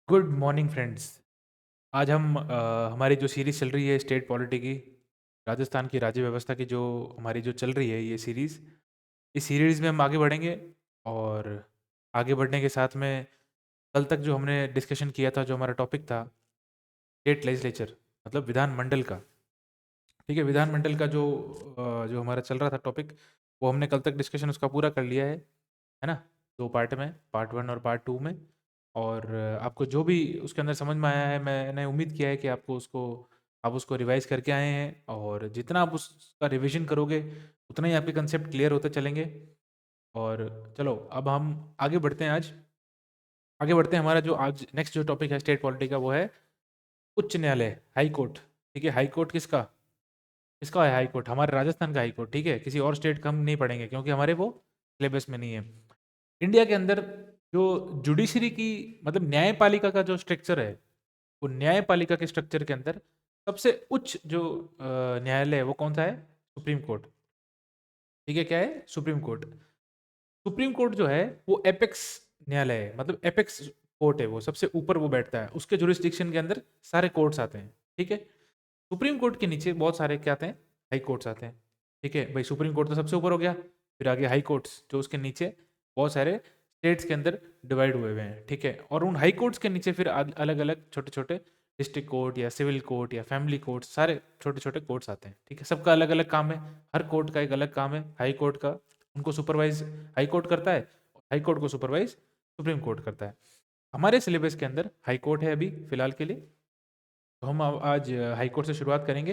Good morning friends. आज हम हमारी जो सीरीज़ चल रही है स्टेट पॉलिटी की, राजस्थान की राज्य व्यवस्था की जो हमारी जो चल रही है ये सीरीज़, इस सीरीज़ में हम आगे बढ़ेंगे। और आगे बढ़ने के साथ में कल तक जो हमने डिस्कशन किया था, जो हमारा टॉपिक था स्टेट लेजिस्लेचर मतलब विधानमंडल का। ठीक है, विधानमंडल का जो हमारा चल रहा था टॉपिक, वो हमने कल तक डिस्कशन उसका पूरा कर लिया है ना? 2 पार्ट में, पार्ट 1 और पार्ट 2 में। और आपको जो भी उसके अंदर समझ में आया है, मैंने उम्मीद किया है कि आप उसको रिवाइज़ करके आए हैं, और जितना आप उसका रिविज़न करोगे, उतना ही आपके कंसेप्ट क्लियर होते चलेंगे। और चलो अब हम आगे बढ़ते हैं आज। आगे बढ़ते हैं, हमारा जो आज नेक्स्ट जो टॉपिक है स्टेट पॉलिटी का, वो है उच्च न्यायालय, हाई कोर्ट। ठीक है, हाई कोर्ट किसका? किसका है हाई कोर्ट? हमारे राजस्थान का हाई कोर्ट। ठीक है, किसी और स्टेट का हम नहीं पढ़ेंगे क्योंकि हमारे वो सिलेबस में नहीं है। इंडिया के अंदर जो जुडिशरी की मतलब न्यायपालिका का जो स्ट्रक्चर है, वो न्यायपालिका के स्ट्रक्चर के अंदर सबसे उच्च जो न्यायालय है वो कौन सा है? Supreme court. ठीक है, क्या है? Supreme court. सुप्रीम कोर्ट जो है वो एपेक्स न्यायालय है, मतलब एपेक्स कोर्ट है, वो सबसे ऊपर वो बैठता है। उसके जुरिस्डिक्शन के अंदर सारे कोर्ट्स आते हैं। ठीक है, सुप्रीम कोर्ट के नीचे बहुत सारे क्या आते हैं? हाई कोर्ट्स आते हैं। ठीक है भाई, सुप्रीम कोर्ट तो सबसे ऊपर हो गया, फिर आगे हाई कोर्ट्स जो उसके नीचे बहुत सारे स्टेट्स के अंदर डिवाइड हुए हुए हैं। ठीक है, और उन हाई कोर्ट्स के नीचे फिर अलग अलग छोटे छोटे डिस्ट्रिक्ट कोर्ट या सिविल कोर्ट या फैमिली कोर्ट, सारे छोटे छोटे कोर्ट्स आते हैं। ठीक है, सबका अलग अलग काम है, हर कोर्ट का एक अलग काम है। हाई कोर्ट का उनको सुपरवाइज हाई कोर्ट करता है, हाई कोर्ट को सुपरवाइज सुप्रीम कोर्ट करता है। हमारे सिलेबस के अंदर हाई कोर्ट है अभी फिलहाल के लिए, तो हम आज हाई कोर्ट से शुरुआत करेंगे।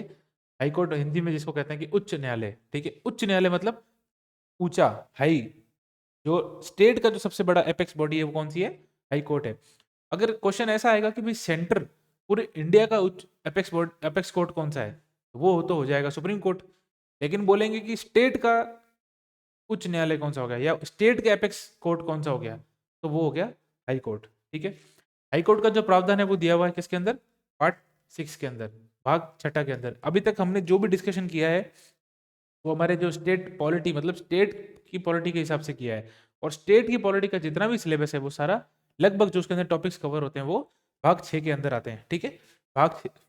हाई कोर्ट हिंदी में जिसको कहते हैं कि उच्च न्यायालय। ठीक है, उच्च न्यायालय मतलब ऊंचा, हाई। जो स्टेट का जो सबसे बड़ा एपेक्स बॉडी है वो कौन सी है? हाई कोर्ट है। अगर क्वेश्चन ऐसा आएगा कि भाई सेंटर पूरे इंडिया का उच्च एपेक्स कोर्ट कौन सा है, तो वो तो हो जाएगा सुप्रीम कोर्ट। लेकिन बोलेंगे कि स्टेट का उच्च न्यायालय कौन सा हो गया या स्टेट के एपेक्स कोर्ट कौन सा हो गया, तो वो हो गया हाई कोर्ट। ठीक है, हाई कोर्ट का जो प्रावधान है वो दिया हुआ है किसके अंदर? पार्ट 6 के अंदर, भाग छठा के अंदर। अभी तक हमने जो भी डिस्कशन किया है वो हमारे जो स्टेट पॉलिटी मतलब स्टेट की पॉलिटी के हिसाब से किया है। और स्टेट की पॉलिटी का जितना भी सिलेबस है वो सारा लगभग जो उसके अंदर टॉपिक्स कवर होते हैं वो भाग 6 के अंदर आते हैं। ठीक है,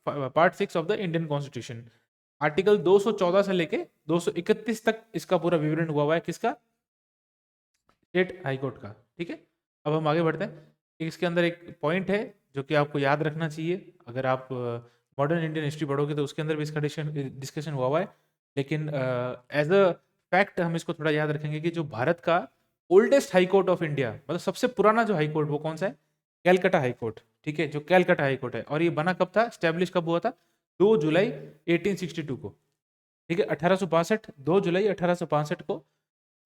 part 6 of the Indian constitution, article 214 से लेके 231 तक इसका पूरा विवरण हुआ है किसका? स्टेट हाई कोर्ट का। ठीक है, अब हम आगे बढ़ते हैं। इसके अंदर एक पॉइंट है जो कि आपको याद रखना चाहिए, अगर आप मॉडर्न इंडियन हिस्ट्री पढ़ोगे तो उसके अंदर भी इसका डिस्कशन हुआ है। लेकिन एज अ फैक्ट हम इसको थोड़ा याद रखेंगे कि जो भारत का oldest high court of India मतलब सबसे पुराना जो हाई कोर्ट वो कौन सा है? Calcutta high court. ठीक है, जो कैलकाटा हाई कोर्ट है, और ये बना कब था, स्टैब्लिश कब हुआ था? 2 जुलाई 1862 को। ठीक है, 1862, 2 जुलाई 1862 को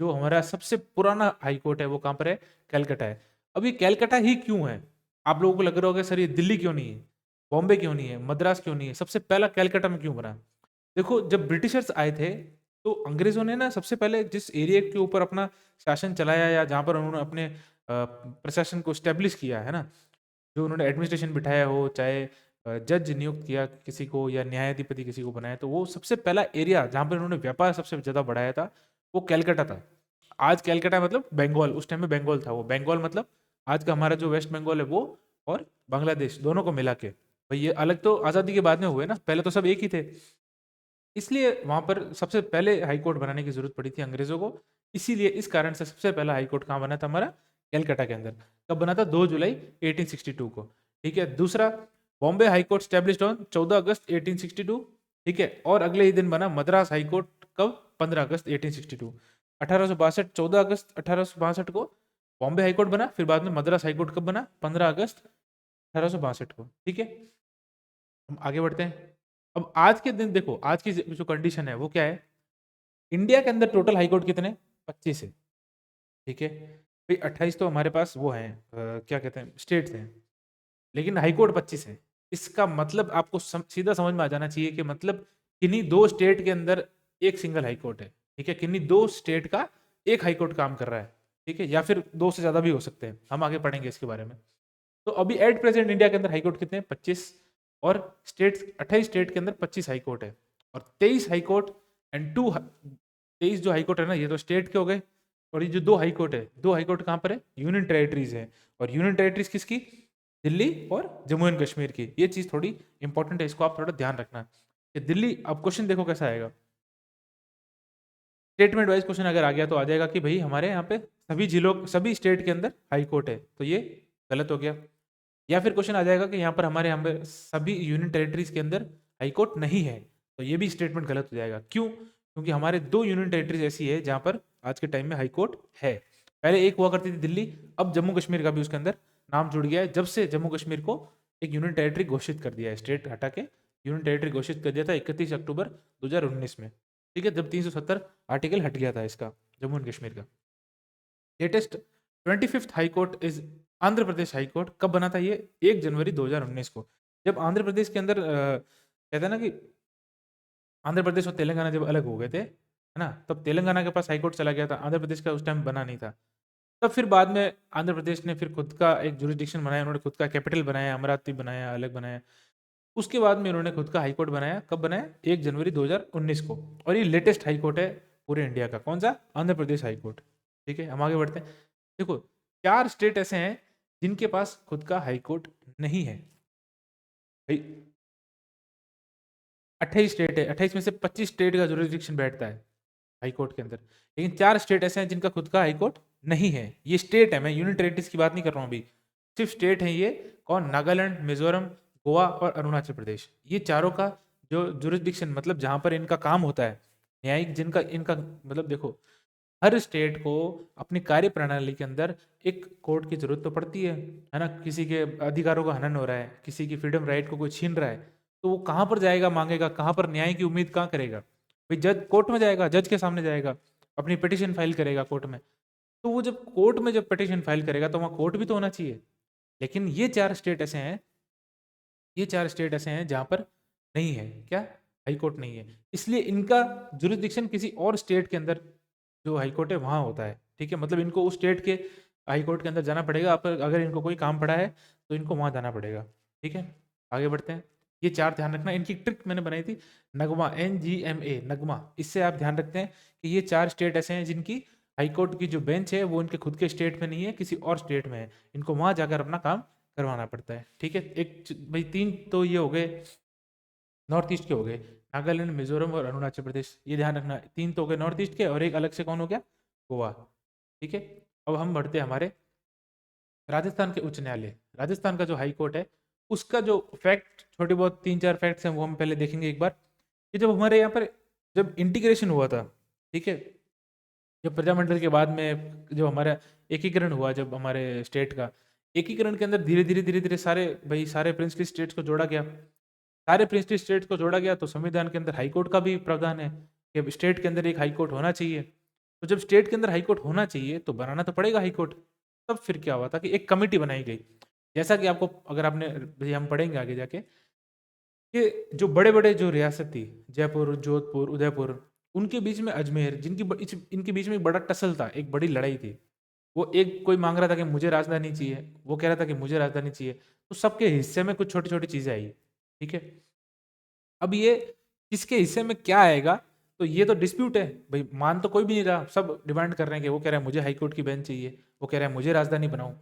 जो हमारा सबसे पुराना हाई कोर्ट है वो कहाँ पर है? कैलकाटा है। अब ये कैलकाटा ही क्यों है? आप लोगों को लग रहा होगा सर ये दिल्ली क्यों नहीं है, बॉम्बे क्यों नहीं है, मद्रास क्यों नहीं है, सबसे पहला कैलकाटा में क्यों बना? देखो, जब ब्रिटिशर्स आए थे तो अंग्रेजों ने ना सबसे पहले जिस एरिया के ऊपर अपना शासन चलाया या जहाँ पर उन्होंने अपने प्रशासन को स्टेब्लिश किया है ना, जो उन्होंने एडमिनिस्ट्रेशन बिठाया हो, चाहे जज नियुक्त किया किसी को या न्यायाधिपति किसी को बनाया, तो वो सबसे पहला एरिया जहाँ पर उन्होंने व्यापार सबसे ज़्यादा बढ़ाया था वो कैलकाटा था। आज कैलकाटा मतलब बंगाल, उस टाइम में बंगाल था वो। बंगाल मतलब आज का हमारा जो वेस्ट बंगाल है वो, और बांग्लादेश, दोनों को मिला के। भाई ये अलग तो आज़ादी के बाद में हुए ना, पहले तो सब एक ही थे। इसलिए वहाँ पर सबसे पहले हाई कोर्ट बनाने की ज़रूरत पड़ी थी अंग्रेज़ों को। इसीलिए इस कारण से सबसे पहला हाई कोर्ट कहाँ बना था हमारा? कैलकाटा के अंदर। कब बना था? 2 जुलाई 1862 को। ठीक है, दूसरा Bombay high court established on 14 अगस्त 1862। ठीक है, और अगले ही दिन बना मद्रास हाई कोर्ट, कब? 15 अगस्त 1862। 1862, 14 अगस्त 1862 को बॉम्बे हाई कोर्ट बना, फिर बाद में मद्रास हाई कोर्ट कब बना? 15 अगस्त 1862 को। ठीक है, हम आगे बढ़ते हैं। अब आज के दिन देखो, आज की जो कंडीशन है वो क्या है? इंडिया के अंदर टोटल हाई कोर्ट कितने? 25 है। ठीक है भाई, 28 तो हमारे पास वो हैं, क्या कहते हैं, स्टेट्स हैं। लेकिन हाई कोर्ट 25 है। इसका मतलब आपको सीधा समझ में आ जाना चाहिए कि मतलब किन्हीं दो स्टेट के अंदर एक सिंगल हाई कोर्ट है। ठीक है, किन्हीं दो स्टेट का एक हाई कोर्ट काम कर रहा है। ठीक है, या फिर दो से ज्यादा भी हो सकते हैं, हम आगे पढ़ेंगे इसके बारे में। तो अभी एट प्रेजेंट इंडिया के अंदर हाई कोर्ट कितने हैं? 25। और स्टेट्स 28 स्टेट के अंदर 25 हाई कोर्ट है, और 23 हाई कोर्ट एंड 23 जो हाई कोर्ट है ना, ये तो स्टेट के हो गए। और ये जो दो हाई कोर्ट है, दो हाई कोर्ट कहाँ पर है? यूनियन टेरिटरीज है। और यूनियन टेरिटरीज किसकी? दिल्ली और जम्मू एंड कश्मीर की। ये चीज़ थोड़ी इंपॉर्टेंट है, इसको आप थोड़ा ध्यान रखना कि दिल्ली, अब क्वेश्चन देखो कैसा आएगा। स्टेटमेंट वाइज क्वेश्चन अगर आ गया तो आ जाएगा कि भाई हमारे यहाँ पे सभी जिलों, सभी स्टेट के अंदर हाई कोर्ट है, तो ये गलत हो गया। या फिर क्वेश्चन आ जाएगा कि यहाँ पर हमारे यहाँ पे सभी यूनियन टेरिटरीज के अंदर हाई कोर्ट नहीं है, तो ये भी स्टेटमेंट गलत हो जाएगा। क्यों? क्योंकि हमारे 2 यूनियन टेरिटरीज ऐसी है जहाँ पर आज के टाइम में हाई कोर्ट है। पहले एक हुआ करती थी दिल्ली, अब जम्मू कश्मीर का भी उसके अंदर नाम जुड़ गया है, जब से जम्मू कश्मीर को एक यूनियन टेरिटरी घोषित कर दिया है, स्टेट हटा के यूनियन टेरिटरी घोषित कर दिया था 31 अक्टूबर 2019 में। ठीक है, जब 370 आर्टिकल हट गया था इसका, जम्मू एंड कश्मीर का। Latest 25th high court is Andhra Pradesh high court. कब बना था ये? 1 जनवरी 2019 को, जब आंध्र प्रदेश के अंदर कहते हैं ना कि आंध्र प्रदेश और तेलंगाना जब अलग हो गए थे, है ना, तब तेलंगाना के पास हाई कोर्ट चला गया था, आंध्र प्रदेश का उस टाइम बना नहीं था। तब फिर बाद में आंध्र प्रदेश ने फिर खुद का एक जुरिस्डिक्शन बनाया, उन्होंने खुद का कैपिटल बनाया, अमरावती बनाया, अलग बनाया। उसके बाद में उन्होंने खुद का हाई कोर्ट बनाया। कब बनाया? 1 जनवरी 2019 को। और ये लेटेस्ट हाई कोर्ट है पूरे इंडिया का। कौन सा? Andhra Pradesh high court. ठीक है, हम आगे बढ़ते हैं। देखो, 4 स्टेट ऐसे हैं जिनके पास खुद का हाई कोर्ट नहीं है भाई। 28 स्टेट है, 28 में से 25 स्टेट का जुरिस्डिक्शन बैठता है हाई कोर्ट के अंदर, लेकिन 4 स्टेट ऐसे हैं जिनका खुद का हाई कोर्ट नहीं है। ये स्टेट है, मैं यूनियन टेरिटरीज की बात नहीं कर रहा हूँ अभी, सिर्फ स्टेट है ये। कौन? नागालैंड, मिजोरम, गोवा और अरुणाचल प्रदेश। ये चारों का जो जुरिस्डिक्शन, मतलब जहाँ पर इनका काम होता है, न्यायिक जिनका इनका मतलब, देखो हर स्टेट को अपनी कार्य प्रणाली के अंदर एक कोर्ट की जरूरत तो पड़ती है ना। किसी के अधिकारों का हनन हो रहा है, किसी की फ्रीडम राइट को कोई छीन रहा है, तो वो कहाँ पर जाएगा मांगेगा, कहाँ पर न्याय की उम्मीद कहाँ करेगा? भाई जज कोर्ट में जाएगा, जज के सामने जाएगा, अपनी पिटिशन फाइल करेगा कोर्ट में। तो वो जब कोर्ट में जब पिटिशन फाइल करेगा तो वहाँ कोर्ट भी तो होना चाहिए। लेकिन ये 4 स्टेट ऐसे हैं, ये 4 स्टेट ऐसे हैं जहाँ पर नहीं है क्या? हाई कोर्ट नहीं है, इसलिए इनका जुरिस्डिक्शन किसी और स्टेट के अंदर जो हाई कोर्ट है वहाँ होता है। ठीक है, मतलब इनको उस स्टेट के हाई कोर्ट के अंदर जाना पड़ेगा। आप अगर इनको कोई काम पड़ा है तो इनको वहाँ जाना पड़ेगा। ठीक है, आगे बढ़ते हैं। ये 4 ध्यान रखना, इनकी ट्रिक मैंने बनाई थी, नगमा, NGMA, नगमा। इससे आप ध्यान रखते हैं कि ये 4 स्टेट ऐसे हैं जिनकी हाई कोर्ट की जो बेंच है वो इनके खुद के स्टेट में नहीं है, किसी और स्टेट में है। इनको वहाँ जाकर अपना काम करवाना पड़ता है। ठीक है, भाई 3 तो ये हो गए नॉर्थ ईस्ट के हो गए, नागालैंड, मिजोरम और अरुणाचल प्रदेश। ये ध्यान रखना, 3 तो हो गए नॉर्थ ईस्ट के, और एक अलग से कौन हो गया? गोवा। ठीक है, अब हम बढ़ते हैं हमारे राजस्थान के उच्च न्यायालय। राजस्थान का जो हाई कोर्ट है उसका जो फैक्ट, छोटे बहुत 3-4 फैक्ट्स हैं वो हम पहले देखेंगे एक बार। कि जब हमारे यहाँ पर जब इंटीग्रेशन हुआ था, ठीक है, जब प्रजामंडल के बाद में जब हमारा एकीकरण हुआ, जब हमारे स्टेट का एकीकरण के अंदर धीरे धीरे धीरे धीरे सारे भाई सारे प्रिंसली स्टेट्स को जोड़ा गया। सारे प्रिंसली स्टेट्स को जोड़ा गया तो संविधान के अंदर हाई कोर्ट का भी प्रावधान है कि अब स्टेट के अंदर एक हाई कोर्ट होना चाहिए। तो जब स्टेट के अंदर हाई कोर्ट होना चाहिए तो बनाना तो पड़ेगा हाई कोर्ट। तब फिर क्या हुआ था कि एक कमेटी बनाई गई। जैसा कि आपको, अगर आपने भाई हम पढ़ेंगे आगे जाके कि जो बड़े बड़े जो रियासत थी, जयपुर, जोधपुर, उदयपुर, उनके बीच में अजमेर, इनके बीच में एक बड़ा टसल था, एक बड़ी लड़ाई थी। वो एक कोई मांग रहा था कि मुझे राजधानी चाहिए, वो कह रहा था कि मुझे राजधानी चाहिए। तो सबके हिस्से में कुछ छोटी छोटी चीजें आई। ठीक है, अब ये किसके हिस्से में क्या आएगा, तो ये तो डिस्प्यूट है भाई। मान तो कोई भी नहीं रहा, सब डिमांड कर रहे हैं कि वो कह रहा है मुझे हाईकोर्ट की बेंच चाहिए, वो कह रहा है मुझे राजधानी बनाओ।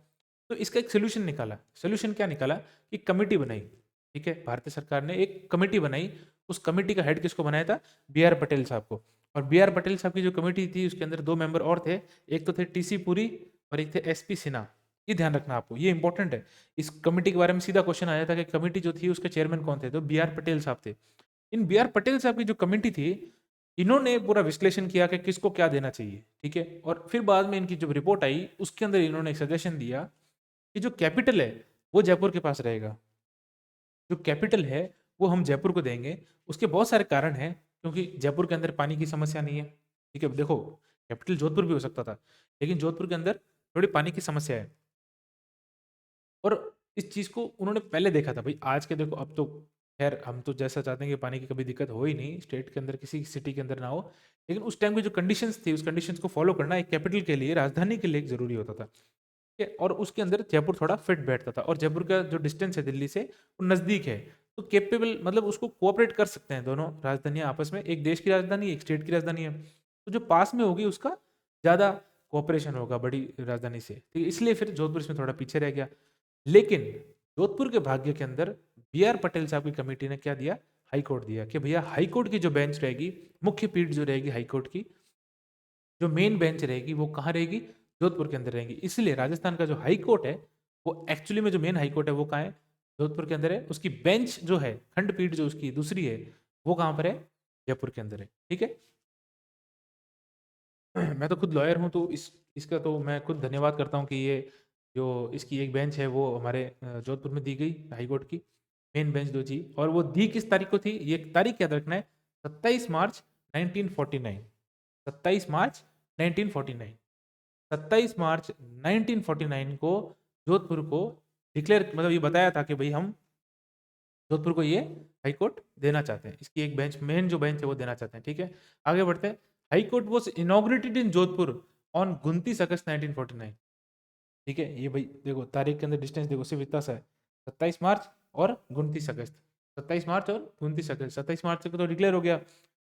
तो इसका एक सोल्यूशन निकाला। सोल्यूशन क्या निकाला? कि कमेटी बनाई। ठीक है, भारतीय सरकार ने एक कमेटी बनाई। उस कमेटी का हेड किसको बनाया था? B.R. पटेल साहब को। और B.R. पटेल साहब की जो कमेटी थी उसके अंदर 2 मेंबर और थे, एक तो थे TC पुरी और एक थे SP सिन्हा। ये ध्यान रखना आपको, ये इंपॉर्टेंट है। इस कमेटी के बारे में सीधा क्वेश्चन आया था कि कमेटी जो थी उसके चेयरमैन कौन थे, तो B.R. पटेल साहब थे। इन B.R. पटेल साहब की जो कमेटी थी, इन्होंने पूरा विश्लेषण किया कि किसको क्या देना चाहिए। ठीक है, और फिर बाद में इनकी जब रिपोर्ट आई उसके अंदर इन्होंने एक सजेशन दिया कि जो कैपिटल है वो जयपुर के पास रहेगा। जो कैपिटल है वो हम जयपुर को देंगे। उसके बहुत सारे कारण हैं, क्योंकि जयपुर के अंदर पानी की समस्या नहीं है। ठीक है, देखो कैपिटल जोधपुर भी हो सकता था, लेकिन जोधपुर के अंदर थोड़ी पानी की समस्या है। और इस चीज़ को उन्होंने पहले देखा था भाई। आज के देखो, अब तो खैर हम तो जैसा चाहते हैं कि पानी की कभी दिक्कत हो ही नहीं, स्टेट के अंदर किसी सिटी के अंदर ना हो। लेकिन उस टाइम की जो कंडीशंस थी, उस कंडीशंस को फॉलो करना एक कैपिटल के लिए, राजधानी के लिए जरूरी होता था। ठीक है, और उसके अंदर जयपुर थोड़ा फिट बैठता था। और जयपुर का जो डिस्टेंस है दिल्ली से वो नज़दीक है, तो केपेबल, मतलब उसको कोऑपरेट कर सकते हैं दोनों राजधानियां आपस में। एक देश की राजधानी, एक स्टेट की राजधानी है, तो जो पास में होगी उसका ज़्यादा कोऑपरेशन होगा बड़ी राजधानी से। ठीक है, इसलिए फिर जोधपुर इसमें थोड़ा पीछे रह गया। लेकिन जोधपुर के भाग्य के अंदर B.R. पटेल साहब की कमेटी ने क्या दिया, हाई कोर्ट दिया कि भैया हाई कोर्ट की जो बेंच रहेगी, मुख्य पीठ जो रहेगी हाई कोर्ट की, जो मेन बेंच रहेगी वो कहाँ रहेगी, जोधपुर के अंदर रहेगी। इसलिए राजस्थान का जो हाई कोर्ट है वो एक्चुअली में जो मेन हाई कोर्ट है वो कहाँ है, जोधपुर के अंदर है। उसकी बेंच जो है, खंडपीठ जो उसकी दूसरी है, वो कहाँ पर है, जयपुर के अंदर है। ठीक है। मैं तो खुद लॉयर हूँ, तो इसका तो मैं खुद धन्यवाद करता हूँ कि ये जो इसकी एक बेंच है वो हमारे जोधपुर में दी गई हाई कोर्ट की मेन बेंच दो जी। और वो दी किस तारीख को थी, ये तारीख याद रखना है, 27 मार्च 1949। 27 मार्च 1949, 27 मार्च 1949 को जोधपुर को डिक्लेयर, मतलब ये बताया था कि भाई हम जोधपुर को ये हाई कोर्ट देना चाहते हैं, इसकी एक बेंच, मेन जो बेंच है वो देना चाहते हैं। ठीक है, आगे बढ़ते हैं। High court was inaugurated in Jodhpur on 29 अगस्त 1949। ठीक है, ये भाई देखो तारीख के अंदर डिस्टेंस देखो, सिर्फ इतना सा है, 27 मार्च और 29 अगस्त। 27 मार्च और 29 अगस्त, 27 मार्च को तो डिक्लेयर हो गया।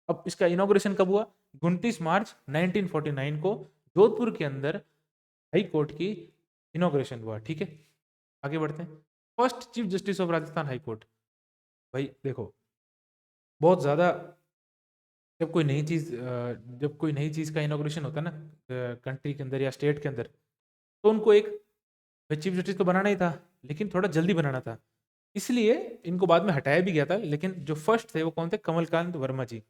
अब इसका इनॉग्रेशन कब हुआ, 29 मार्च 1949 को जोधपुर के अंदर हाई कोर्ट की इनॉग्रेशन हुआ। ठीक है, आगे बढ़ते हैं। First chief justice of Rajasthan high court. भाई देखो, बहुत ज़्यादा जब कोई नई चीज़ जब कोई नई चीज़ का इनॉग्रेशन होता है ना कंट्री के अंदर या स्टेट के अंदर, तो उनको एक चीफ जस्टिस तो बनाना ही था, लेकिन थोड़ा जल्दी बनाना था, इसलिए इनको बाद में हटाया भी गया था। लेकिन जो फर्स्ट थे वो कौन थे, कमलकांत वर्मा जी।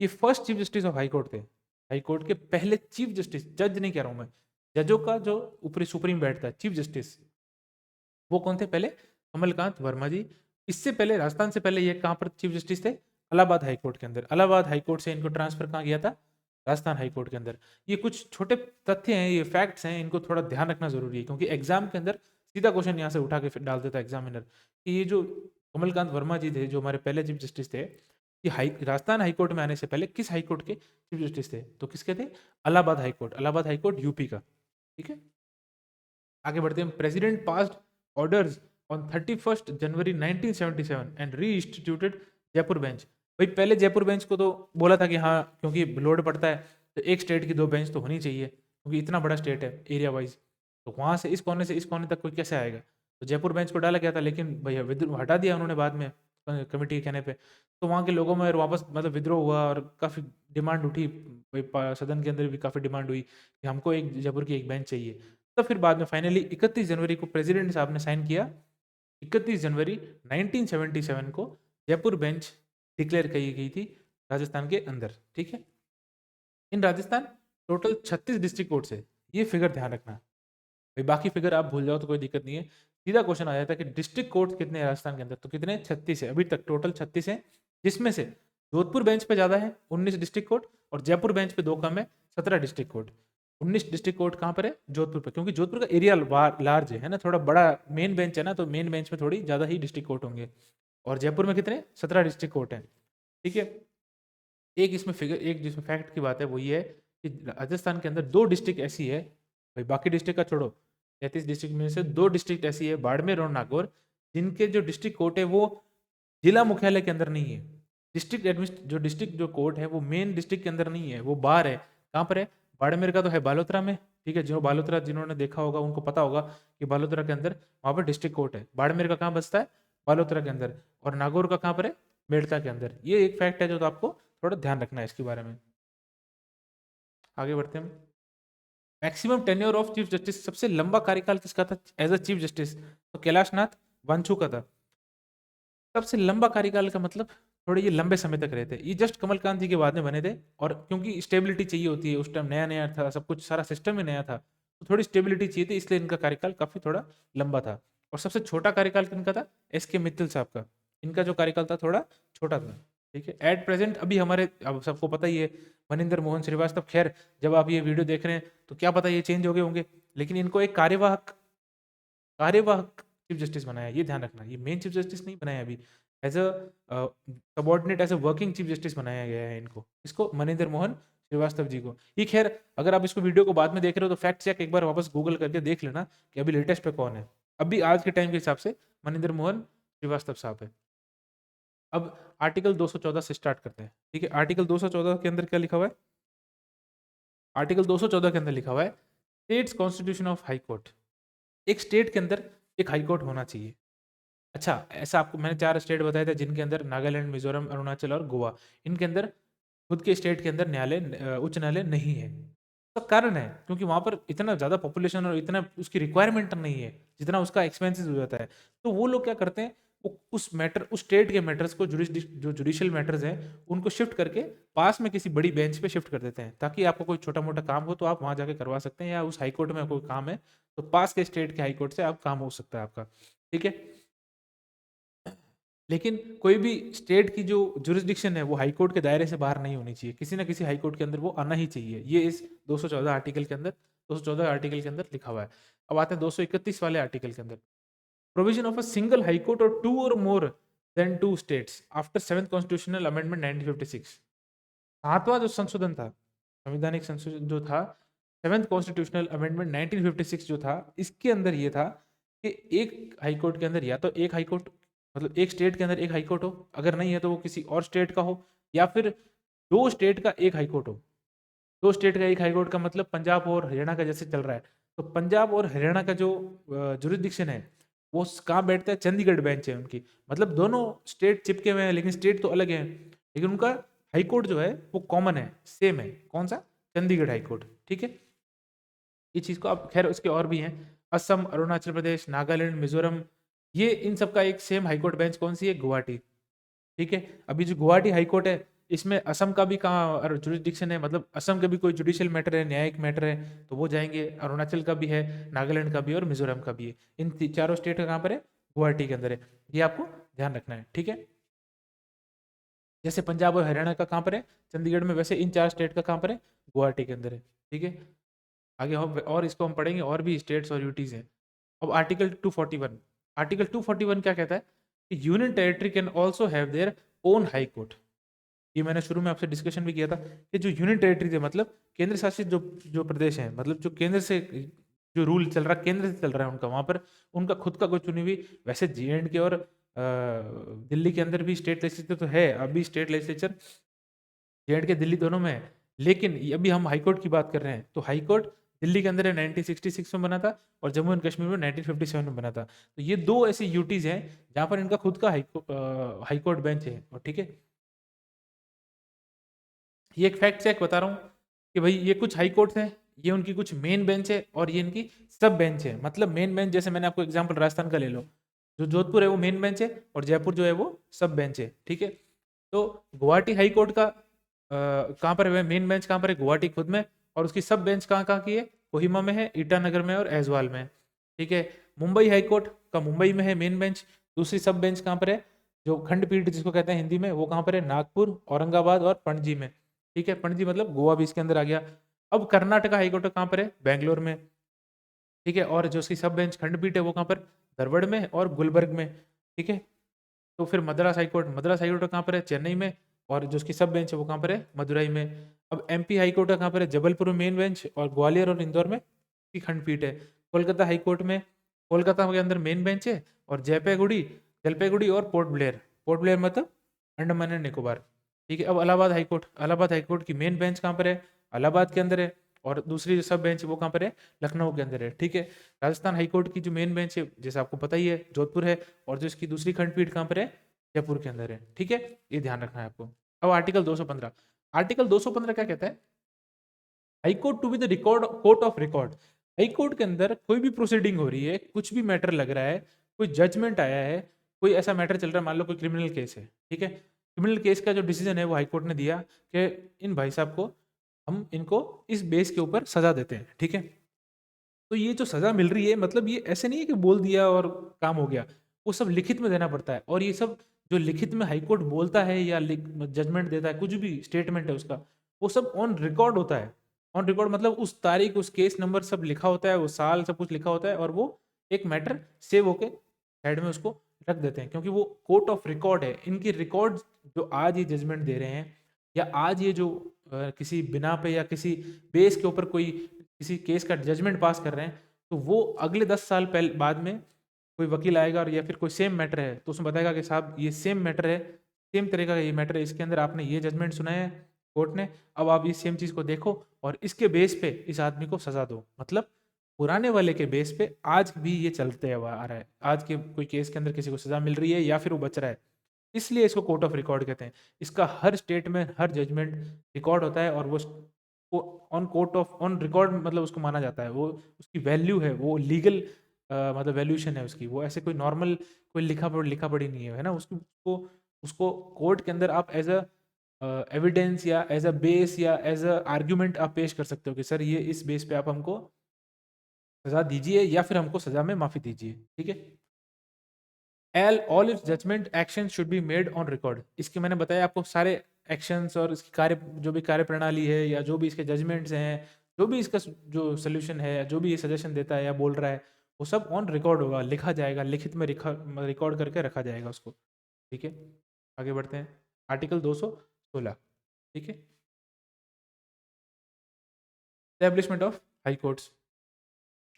ये first chief justice of high court थे, हाई कोर्ट के पहले चीफ जस्टिस, जज नहीं कह रहा हूँ मैं, जजों का जो ऊपरी सुप्रीम बैठता है चीफ जस्टिस, वो कौन थे पहले, कमलकांत वर्मा जी। इससे पहले राजस्थान से पहले ये कहाँ पर चीफ जस्टिस थे, इलाहाबाद हाई कोर्ट के अंदर। इलाहाबाद हाई कोर्ट से इनको ट्रांसफर कहाँ गया था, राजस्थान हाई कोर्ट के अंदर। ये कुछ छोटे तथ्य हैं, ये फैक्ट्स हैं, इनको थोड़ा ध्यान रखना जरूरी है, क्योंकि एग्जाम के अंदर सीधा क्वेश्चन यहाँ से उठा के फिर डाल देता है एग्जामिनर कि ये जो कमलकांत वर्मा जी थे, जो हमारे पहले चीफ जस्टिस थे, ये राजस्थान हाई कोर्ट में आने से पहले किस हाई कोर्ट के चीफ जस्टिस थे, तो किसके थे, Allahabad high court, Allahabad high court UP का। ठीक है, आगे बढ़ते हैं। President passed orders on 31 January 1977 and reinstituted Jaipur bench. भाई पहले जयपुर बेंच को तो बोला था कि हाँ, क्योंकि लोड पड़ता है तो एक स्टेट की दो बेंच तो होनी चाहिए, क्योंकि इतना बड़ा स्टेट है एरिया वाइज, तो वहाँ से इस कोने तक कोई कैसे आएगा, तो जयपुर बेंच को डाला गया था। लेकिन भैया विद्रोह हटा दिया उन्होंने बाद में कमेटी के कहने पे, तो वहाँ के लोगों में वापस मतलब विद्रोह हुआ और काफ़ी डिमांड उठी, सदन के अंदर भी काफ़ी डिमांड हुई कि हमको एक जयपुर की एक बेंच चाहिए। तो फिर बाद में फाइनली 31 जनवरी को प्रेसिडेंट साहब ने साइन किया, 31 जनवरी 1977 को जयपुर बेंच डिक्लेयर की गई थी राजस्थान के अंदर। ठीक है, इन राजस्थान टोटल 36 डिस्ट्रिक्ट कोर्ट्स है, ये फिगर ध्यान रखना। भाई बाकी फिगर आप भूल जाओ तो कोई दिक्कत नहीं है, सीधा क्वेश्चन आ जाता है कि डिस्ट्रिक्ट कोर्ट कितने हैं राजस्थान के अंदर, तो कितने, 36 है अभी तक, टोटल 36 है, जिसमें से जोधपुर बेंच पे ज़्यादा है 19 डिस्ट्रिक्ट कोर्ट, और जयपुर बेंच पे 2 कम है 17 डिस्ट्रिक्ट कोर्ट। 19 डिस्ट्रिक्ट कोर्ट कहाँ पर है, जोधपुर पे, क्योंकि जोधपुर का एरिया लार्ज है ना, थोड़ा बड़ा मेन बेंच है ना, तो मेन बेंच में थोड़ी ज़्यादा ही डिस्ट्रिक्ट कोर्ट होंगे। और जयपुर में कितने, 17 डिस्ट्रिक्ट कोर्ट हैं। ठीक है, एक इसमें फिगर, एक जिसमें फैक्ट की बात है वो ये है कि राजस्थान के अंदर 2 डिस्ट्रिक्ट ऐसी है, भाई बाकी डिस्ट्रिक्ट का छोड़ो, 33 डिस्ट्रिक्ट में से 2 डिस्ट्रिक्ट ऐसी है, बाड़मेर और नागौर, जिनके जो डिस्ट्रिक्ट कोर्ट है वो जिला मुख्यालय के अंदर नहीं है। डिस्ट्रिक्ट जो कोर्ट है वो मेन डिस्ट्रिक्ट के अंदर नहीं है, वो बाहर है। कहाँ पर है, बाड़मेर का तो है बालोतरा में। ठीक है, जो बालोतरा जिन्होंने देखा होगा उनको पता होगा कि बालोतरा के अंदर वहाँ पर डिस्ट्रिक्ट कोर्ट है। बाड़मेर का कहाँ बसता है, बालोतरा के अंदर। और नागौर का कहाँ पर है, मेड़ता के अंदर। ये एक फैक्ट है जो तो आपको थोड़ा ध्यान रखना है इसके बारे में। आगे बढ़ते हैं। Maximum tenure of chief justice, सबसे लंबा कार्यकाल किसका था एज अ चीफ जस्टिस, तो कैलाश नाथ वांचू का था। सबसे लंबा कार्यकाल का मतलब थोड़े ये लंबे समय तक रहते, ये जस्ट कमलकांत जी के बाद में बने थे, और क्योंकि स्टेबिलिटी चाहिए होती है, उस टाइम नया नया था सब कुछ, सारा सिस्टम ही नया था, तो थोड़ी स्टेबिलिटी चाहिए थी, इसलिए इनका कार्यकाल काफी थोड़ा लंबा था। और सबसे छोटा कार्यकाल किनका था, S K मित्तल साहब का, इनका जो कार्यकाल था थोड़ा छोटा था। ठीक है, एट प्रेजेंट अभी हमारे, अब सबको पता ही है, मनिंदर मोहन श्रीवास्तव, खैर जब आप ये वीडियो देख रहे हैं तो क्या पता ये चेंज हो गए होंगे, लेकिन इनको एक कार्यवाहक कार्यवाहक चीफ जस्टिस बनाया, ये ध्यान रखना, ये मेन चीफ जस्टिस नहीं बनाया अभी, as a subordinate, as a working chief justice बनाया गया है इनको, इसको मनिंदर मोहन श्रीवास्तव जी को। ये खैर अगर आप इसको वीडियो को बाद में देख रहे हो तो फैक्ट चेक एक बार वापस गूगल करके देख लेना कि अभी लेटेस्ट पे कौन है। अभी आज के टाइम के हिसाब से मनिंदर मोहन श्रीवास्तव साहब है। अब आर्टिकल 214 से स्टार्ट करते हैं। ठीक है, आर्टिकल 214 के अंदर क्या लिखा हुआ है, आर्टिकल 214 के अंदर लिखा हुआ है states constitution of high court. एक स्टेट के अंदर एक हाई कोर्ट होना चाहिए। अच्छा, ऐसा आपको मैंने 4 स्टेट बताए थे जिनके अंदर नागालैंड, मिज़ोरम, अरुणाचल और गोवा। इनके अंदर खुद के स्टेट के अंदर उच्च न्यायालय नहीं है। उसका कारण है क्योंकि वहाँ पर इतना ज़्यादा पॉपुलेशन और इतना उसकी रिक्वायरमेंट नहीं है, जितना उसका एक्सपेंसेस हो जाता है। तो वो लोग क्या करते हैं, वो उस स्टेट के मैटर्स को जो जुडिशियल मैटर्स हैं, उनको शिफ्ट करके पास में किसी बड़ी बेंच पे शिफ्ट कर देते हैं, ताकि आपको कोई छोटा-मोटा काम हो तो आप वहाँ जाके करवा सकते हैं, या उस हाई कोर्ट में कोई काम है, तो पास के स्टेट के हाई कोर्ट से आप काम हो सकता है आपका। ठीक है? लेकिन कोई भी स्टेट की जो जुरिस्डिक्शन है वो हाई कोर्ट के दायरे से बाहर नहीं होनी चाहिए, किसी ना किसी हाई कोर्ट के अंदर वो आना ही चाहिए। ये इस 214 आर्टिकल के अंदर 214 आर्टिकल के अंदर लिखा हुआ है। अब आते हैं 231 वाले आर्टिकल के अंदर। Provision of a single high court और टू और more than two states after seventh constitutional amendment 1956। सातवां जो संशोधन था, संवैधानिक संशोधन जो था, सेवेंथ कॉन्स्टिट्यूशनल अमेंडमेंट 1956 जो था, इसके अंदर ये था कि एक हाई कोर्ट के अंदर या तो एक हाई कोर्ट, मतलब एक स्टेट के अंदर एक हाई कोर्ट हो, अगर नहीं है तो वो किसी और स्टेट का हो, या फिर दो स्टेट का एक हाई कोर्ट हो। दो स्टेट का एक हाई कोर्ट का मतलब पंजाब और हरियाणा का जैसे चल रहा है, तो पंजाब और हरियाणा का जो जुरिस्डिक्शन है वो कहाँ बैठता है, चंडीगढ़ बेंच है उनकी। मतलब दोनों स्टेट चिपके हुए हैं लेकिन स्टेट तो अलग है, लेकिन उनका हाई कोर्ट जो है वो कॉमन है, सेम है। कौन सा? Chandigarh high court. ठीक है, ये चीज़ को आप, खैर उसके और भी हैं, असम, अरुणाचल प्रदेश, नागालैंड, मिजोरम, ये इन सब का एक सेम हाई कोर्ट बेंच कौन सी है? गुवाहाटी। ठीक है, अभी जो गुवाहाटी हाई कोर्ट है, इसमें असम का भी कहाँ जुरिस्डिक्शन है, मतलब असम का भी कोई जुडिशियल मैटर है, न्यायिक मैटर है, तो वो जाएंगे। अरुणाचल का भी है, नागालैंड का भी है और मिजोरम का भी है। इन चारों स्टेट का कहाँ पर है? गुवाहाटी के अंदर है। ये आपको ध्यान रखना है। ठीक है, जैसे पंजाब और हरियाणा का कहाँ पर है? चंडीगढ़ में, वैसे इन चार स्टेट का कहाँ पर है? गुवाहाटी के अंदर है। ठीक है, आगे हम और इसको हम पढ़ेंगे, और भी स्टेट्स और यूटीज हैं। अब आर्टिकल 241, आर्टिकल 241 क्या कहता है कि union territory can also have their own high court. ये मैंने शुरू में आपसे डिस्कशन भी किया था कि जो यूनियन टेरिटरीज है, मतलब केंद्र शासित जो जो प्रदेश हैं, मतलब जो केंद्र से जो रूल चल रहा है, केंद्र से चल रहा है उनका, वहाँ पर उनका खुद का कोई चुनी हुई, वैसे J&K और दिल्ली के अंदर भी स्टेट लेजिस्लेचर तो है, अभी स्टेट लेजिस्लेचर J&K दिल्ली दोनों में है, लेकिन अभी हम हाई कोर्ट की बात कर रहे हैं, तो हाई कोर्ट दिल्ली के अंदर है, 1966 में बना था, और जम्मू एंड कश्मीर में 1957 में बना था। तो ये दो ऐसी यूटीज हैं जहाँ पर इनका खुद का हाई कोर्ट बेंच है। और ठीक है, ये एक फैक्ट चेक बता रहा हूँ कि भाई ये कुछ हाई कोर्ट्स हैं, ये उनकी कुछ मेन बेंच है और ये इनकी सब बेंच है। मतलब मेन बेंच, जैसे मैंने आपको एग्जांपल राजस्थान का ले लो, जो जोधपुर है वो मेन बेंच है और जयपुर जो है वो सब बेंच है। ठीक है, तो गुवाहाटी हाई कोर्ट का कहाँ पर है मेन बेंच? कहाँ पर है? गुवाहाटी खुद में। और उसकी सब बेंच कहाँ कहाँ की है? कोहिमा में है, ईटानगर में और ऐजवाल में। ठीक है, मुंबई हाई कोर्ट का मुंबई में है मेन बेंच। दूसरी सब बेंच कहाँ पर है, जो खंडपीठ जिसको कहते हैं हिंदी में, वो कहाँ पर है? नागपुर, औरंगाबाद और पणजी में। ठीक है, पणजी मतलब गोवा भी इसके अंदर आ गया। अब कर्नाटका हाईकोर्ट कहाँ पर है? बेंगलोर में। ठीक है, और जो उसकी सब बेंच खंडपीठ है वो कहाँ पर? धारवाड़ में और गुलबर्ग में। ठीक है, तो फिर मद्रास हाईकोर्ट कहाँ पर है? चेन्नई में। और जो उसकी सब बेंच है वो कहाँ पर है? मदुरई में। अब MP हाईकोर्ट कहाँ पर है? जबलपुर में मेन बेंच, और ग्वालियर और इंदौर में की खंडपीठ है। कोलकाता हाईकोर्ट में, कोलकाता के अंदर मेन बेंच है, और जलपाईगुड़ी जलपाईगुड़ी और पोर्ट ब्लेयर मतलब अंडमान एंड निकोबार। ठीक है, अब इलाहाबाद हाईकोर्ट की मेन बेंच कहाँ पर है? इलाहाबाद के अंदर है, और दूसरी जो सब बेंच है वो कहाँ पर है? लखनऊ के अंदर है। ठीक है, राजस्थान हाईकोर्ट की जो मेन बेंच है, जैसे आपको पता ही है, जोधपुर है, और जो इसकी दूसरी खंडपीठ कहाँ पर है? जयपुर के अंदर है। ठीक है, ये ध्यान रखना है आपको। अब आर्टिकल 215, आर्टिकल 215 क्या कहता है? High court to be the record court of record. हाई कोर्ट के अंदर कोई भी प्रोसीडिंग हो रही है, कुछ भी मैटर लग रहा है, कोई जजमेंट आया है, कोई ऐसा मैटर चल रहा है, मान लो कोई क्रिमिनल केस है। ठीक है, क्रिमिनल केस का जो डिसीजन है वो हाई कोर्ट ने दिया कि इन भाई साहब को हम इनको इस बेस के ऊपर सजा देते हैं। ठीक है, तो ये जो सजा मिल रही है, मतलब ये ऐसे नहीं है कि बोल दिया और काम हो गया, वो सब लिखित में देना पड़ता है। और ये सब जो लिखित में हाई कोर्ट बोलता है या जजमेंट देता है, कुछ भी स्टेटमेंट है उसका, वो सब ऑन रिकॉर्ड होता है। ऑन रिकॉर्ड मतलब उस तारीख, उस केस नंबर सब लिखा होता है, वो साल सब कुछ लिखा होता है, और वो एक मैटर सेव होके साइड में उसको रख देते हैं, क्योंकि वो कोर्ट ऑफ रिकॉर्ड है। इनकी रिकॉर्ड जो आज ये जजमेंट दे रहे हैं, या आज ये जो किसी बिना पे या किसी बेस के ऊपर कोई किसी केस का जजमेंट पास कर रहे हैं, तो वो अगले 10 साल पहले बाद में कोई वकील आएगा, और या फिर कोई सेम मैटर है तो उसमें बताएगा कि साहब ये सेम मैटर है, सेम तरीका का ये मैटर है, इसके अंदर आपने ये जजमेंट सुना है कोर्ट ने, अब आप ये सेम चीज़ को देखो और इसके बेस पे इस आदमी को सजा दो। मतलब पुराने वाले के बेस पे आज भी ये चलते हुआ आ रहा है। आज के कोई केस के अंदर किसी को सजा मिल रही है या फिर वो बच रहा है, इसलिए इसको कोर्ट ऑफ रिकॉर्ड कहते हैं। इसका हर स्टेट में हर जजमेंट रिकॉर्ड होता है और वो on court of on record मतलब उसको माना जाता है। वो उसकी वैल्यू है, वो लीगल मतलब वैल्यूशन है उसकी। वो ऐसे कोई नॉर्मल कोई लिखा पढ़ी नहीं है ना। उसको उसको कोर्ट के अंदर आप एज अ एविडेंस या एज अ बेस या एज अ आर्ग्यूमेंट आप पेश कर सकते हो कि सर ये इस बेस पे आप हमको सजा दीजिए या फिर हमको सजा में माफी दीजिए। ठीक है। All its judgement action should be made on record. इसके मैंने बताया आपको सारे एक्शंस और इसकी कार्य जो भी कार्य प्रणाली है या जो भी इसके जजमेंट्स हैं, जो भी इसका जो सोल्यूशन है, जो भी ये सजेशन देता है या बोल रहा है, वो सब ऑन रिकॉर्ड होगा, लिखा जाएगा, लिखित में रिकॉर्ड करके रखा जाएगा उसको। ठीक है। आगे बढ़ते हैं। आर्टिकल 216। ठीक है। Establishment of high courts.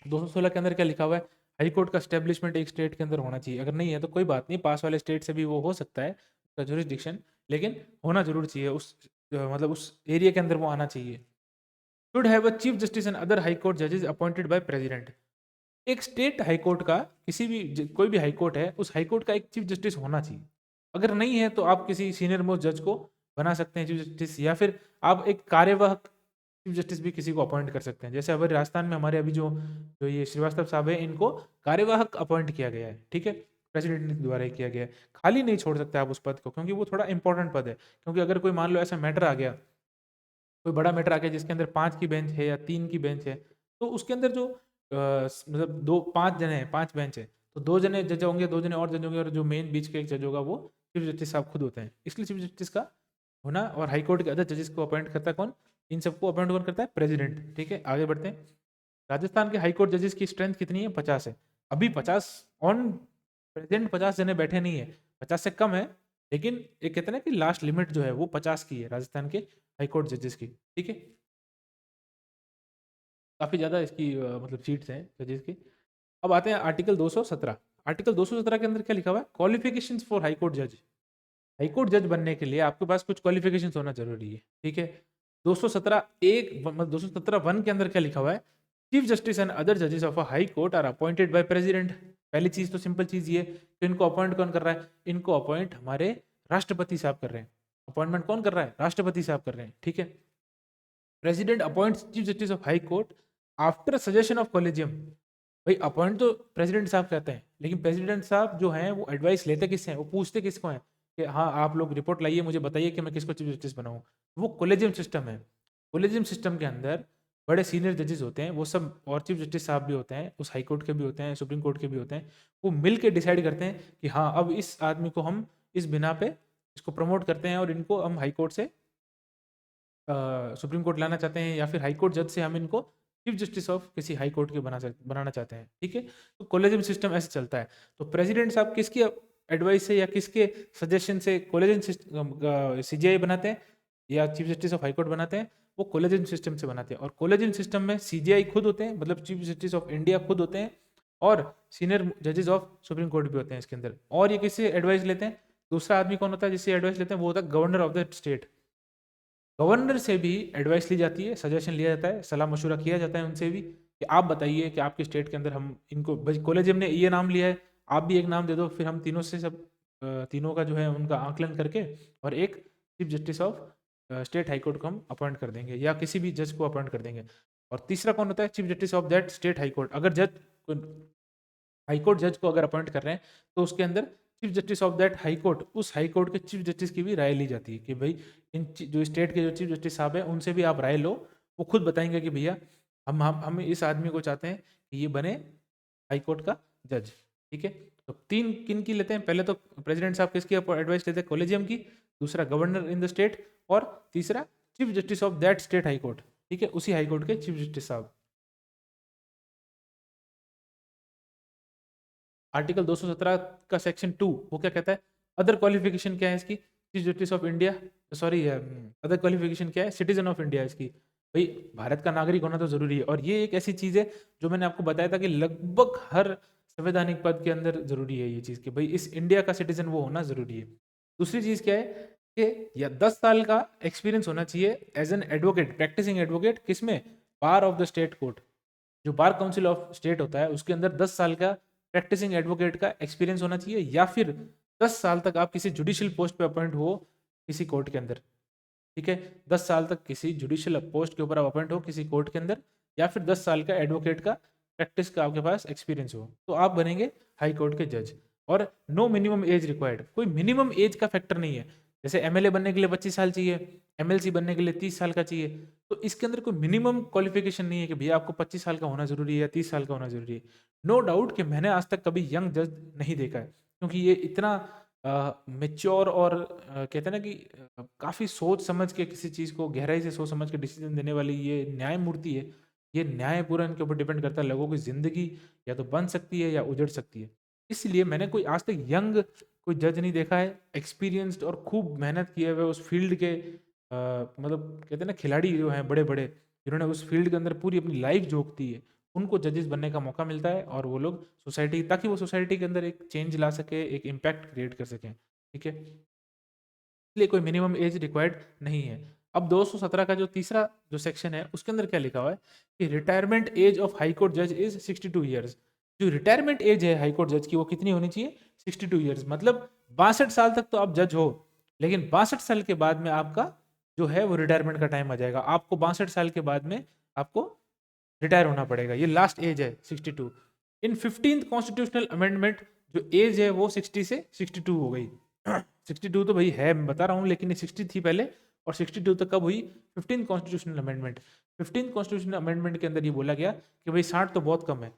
216 के अंदर क्या लिखा हुआ है? हाई कोर्ट का स्टैब्लिशमेंट एक स्टेट के अंदर होना चाहिए। अगर नहीं है तो कोई बात नहीं, पास वाले स्टेट से भी वो हो सकता है उसका जुरिस्डिक्शन, लेकिन होना जरूर चाहिए। मतलब उस एरिया के अंदर वो आना चाहिए। Should have a chief justice and other high court जजेस अपॉइंटेड बाय प्रेसिडेंट। एक स्टेट हाई कोर्ट का किसी भी कोई भी हाई कोर्ट है, उस हाई कोर्ट का एक चीफ जस्टिस होना चाहिए। अगर नहीं है तो आप किसी सीनियर मोस्ट जज को बना सकते हैं चीफ जस्टिस, या फिर आप एक कार्यवाहक चीफ जस्टिस भी किसी को अपॉइंट कर सकते हैं। जैसे हमारे राजस्थान में हमारे अभी जो जो ये श्रीवास्तव साहब है, इनको कार्यवाहक अपॉइंट किया गया है। ठीक है। प्रेसिडेंट के द्वारा ही किया गया है। खाली नहीं छोड़ सकते आप उस पद को, क्योंकि वो थोड़ा इंपॉर्टेंट पद है। क्योंकि अगर कोई मान लो ऐसा मैटर आ गया, कोई बड़ा मैटर आ गया जिसके अंदर 5 की बेंच है या 3 की बेंच है, तो उसके अंदर जो मतलब 2-5 जने हैं, 5 बेंच है, तो 2 जने जज होंगे, 2 जने और जज होंगे, और जो मेन बीच के एक जज होगा वो चीफ जस्टिस साहब खुद होते हैं। इसलिए चीफ जस्टिस का होना, और हाई कोर्ट के अदर जजेस को अपॉइंट करता है कौन? इन सबको अपॉइंट कौन करता है? प्रेसिडेंट। ठीक है। आगे बढ़ते हैं। राजस्थान के हाई कोर्ट जजेस की स्ट्रेंथ कितनी है? 50 है। अभी 50 ऑन प्रेजेंट 50 जने बैठे नहीं है, 50 से कम है, लेकिन ये कहते हैं ना कि लास्ट लिमिट जो है वो 50 की है राजस्थान के हाई कोर्ट जजेस की। ठीक है। काफ़ी ज़्यादा इसकी मतलब सीट्स हैं जजेस की। अब आते हैं आर्टिकल 217। आर्टिकल 217 के अंदर क्या लिखा हुआ है? क्वालिफिकेशंस फॉर हाई कोर्ट जज। हाई कोर्ट जज बनने के लिए आपके पास कुछ क्वालिफिकेशंस होना जरूरी है। ठीक है। 217 एक मतलब 217(1) के अंदर क्या लिखा हुआ है? चीफ जस्टिस एंड अदर जजेस of a high court are appointed by president. पहली चीज तो सिंपल चीज ये, तो इनको अपॉइंट कौन कर रहा है? इनको अपॉइंट हमारे राष्ट्रपति साहब कर रहे हैं। अपॉइंटमेंट कौन कर रहा है? राष्ट्रपति साहब कर रहे हैं। ठीक है। President appoints chief justice of high court after suggestion of collegium. भाई अपॉइंट तो प्रेसिडेंट साहब कहते हैं, लेकिन प्रेसिडेंट साहब जो हैं वो एडवाइस लेते किससे हैं? वो पूछते किसको हैं कि हाँ आप लोग रिपोर्ट लाइए, मुझे बताइए कि मैं किसको चीफ जस्टिस बनाऊं। वो कोलेजियम सिस्टम है। कोलेजियम सिस्टम के अंदर बड़े सीनियर जजेस होते हैं, वो सब, और चीफ जस्टिस साहब भी होते हैं, उस हाई कोर्ट के भी होते हैं, सुप्रीम कोर्ट के भी होते हैं। वो मिल के डिसाइड करते हैं कि हाँ अब इस आदमी को हम इस बिना पे इसको प्रमोट करते हैं और इनको हम हाई कोर्ट से सुप्रीम कोर्ट लाना चाहते हैं, या फिर हाई कोर्ट जज से हम इनको चीफ जस्टिस ऑफ किसी हाई कोर्ट के बनाना चाहते हैं। ठीक है। तो कोलेजियम सिस्टम ऐसे चलता है। तो प्रेसिडेंट साहब किसकी एडवाइस से या किसके सजेशन से कोलेजियम सीजीआई बनाते हैं या chief justice of high court बनाते हैं? वो कोलेजियम सिस्टम से बनाते हैं। और कोलेजियम सिस्टम में सीजीआई खुद होते हैं, मतलब चीफ जस्टिस ऑफ इंडिया खुद होते हैं, और सीनियर जजेस ऑफ सुप्रीम कोर्ट भी होते हैं इसके अंदर। और ये किससे एडवाइस लेते हैं? दूसरा आदमी कौन होता है जिससे एडवाइस लेते हैं? वो होता है governor of the state. Governor से भी एडवाइस ली जाती है, सजेशन लिया जाता है, सलाह मशवरा किया जाता है उनसे भी कि आप बताइए कि आपके स्टेट के अंदर हम इनको, कॉलेजियम ने ये नाम लिया है, आप भी एक नाम दे दो, फिर हम तीनों से सब तीनों का जो है उनका आंकलन करके और एक chief justice of state high court को हम अपॉइंट कर देंगे या किसी भी जज को अपॉइंट कर देंगे। और तीसरा कौन होता है? Chief justice of that state high court. अगर जज हाई कोर्ट जज को अगर अपॉइंट कर रहे हैं तो उसके अंदर chief justice of that high court, उस हाई कोर्ट के चीफ जस्टिस की भी राय ली जाती है कि भाई जो स्टेट के जो चीफ जस्टिस साहब हैं उनसे भी आप राय लो। वो खुद बताएंगे कि भैया हम इस आदमी को चाहते हैं कि ये बने हाई कोर्ट का जज। ठीक है। तो 3 किन की लेते हैं? पहले तो प्रेसिडेंट साहब किसकी एडवाइस लेते हैं? कॉलेजियम की। दूसरा गवर्नर इन द स्टेट, और तीसरा chief justice of that state high court. ठीक है। उसी हाई कोर्ट के चीफ जस्टिस साहब। आर्टिकल 217 का सेक्शन 2 वो क्या कहता है? अदर क्वालिफिकेशन क्या है इसकी? Chief justice of India, sorry, other qualification क्या है? सिटीजन ऑफ इंडिया इसकी। भाई भारत का नागरिक होना तो जरूरी है, और ये एक ऐसी चीज है जो मैंने आपको बताया था कि लगभग हर संवैधानिक पद के अंदर जरूरी है ये चीज कि भाई इस इंडिया का सिटीजन वो होना जरूरी है। दूसरी चीज क्या है कि या 10 साल का एक्सपीरियंस होना चाहिए as an advocate, practising advocate, किसमें? Bar of the state court. जो बार काउंसिल ऑफ स्टेट होता है उसके अंदर 10 साल का प्रैक्टिसिंग एडवोकेट का एक्सपीरियंस होना चाहिए, या फिर 10 साल तक आप किसी जुडिशियल पोस्ट पे अपॉइंट हो किसी कोर्ट के अंदर। ठीक है, 10 साल तक किसी जुडिशियल पोस्ट के ऊपर आप अपॉइंट हो किसी कोर्ट के अंदर, या फिर 10 साल का एडवोकेट का प्रैक्टिस का आपके पास एक्सपीरियंस हो, तो आप बनेंगे हाई कोर्ट के जज। और नो मिनिमम एज रिक्वायर्ड, कोई मिनिमम एज का फैक्टर नहीं है। जैसे एमएलए बनने के लिए 25 साल चाहिए, एमएलसी बनने के लिए 30 साल का चाहिए, तो इसके अंदर कोई मिनिमम क्वालिफिकेशन नहीं है कि भैया आपको 25 साल का होना जरूरी है या 30 साल का होना जरूरी है। नो डाउट कि मैंने आज तक कभी यंग जज नहीं देखा है, क्योंकि ये इतना मेच्योर और कहते हैं ना कि काफ़ी सोच समझ के किसी चीज़ को गहराई से सोच समझ के डिसीजन देने वाली ये न्यायमूर्ति है। ये न्याय पूरा इनके ऊपर डिपेंड करता है, लोगों की ज़िंदगी या तो बन सकती है या उजड़ सकती है। इसलिए मैंने कोई आज तक यंग कोई जज नहीं देखा है, एक्सपीरियंस्ड और खूब मेहनत किए हुए उस फील्ड के मतलब कहते हैं ना खिलाड़ी जो हैं बड़े-बड़े, जिन्होंने उस फील्ड के अंदर पूरी अपनी लाइफ झोंक दी है, उनको जजेस बनने का मौका मिलता है, और वो लोग सोसाइटी, ताकि वो सोसाइटी के अंदर एक चेंज ला सके, एक इम्पैक्ट क्रिएट कर सकें। ठीक है? इसलिए कोई मिनिमम एज रिक्वायर्ड नहीं है। अब 217 का जो तीसरा जो सेक्शन है उसके अंदर क्या लिखा हुआ है कि retirement age of high court जज इज 62 ईयर्स। जो रिटायरमेंट एज है हाई कोर्ट जज की वो कितनी होनी चाहिए? 62 ईयर्स, मतलब 62 साल तक तो आप जज हो, लेकिन 62 साल के बाद में आपका जो है वो रिटायरमेंट का टाइम आ जाएगा। आपको 62 साल के बाद में आपको रिटायर होना पड़ेगा, ये लास्ट एज है 62। इन 15th कॉन्स्टिट्यूशनल अमेंडमेंट जो एज है वो 60 से 62 हो गई। 62 तो भाई है, मैं बता रहा हूँ, लेकिन ये 60 थी पहले और 62 तक कब हुई? 15th constitutional amendment. 15th constitutional amendment के अंदर ये बोला गया कि भाई 60 तो बहुत कम है,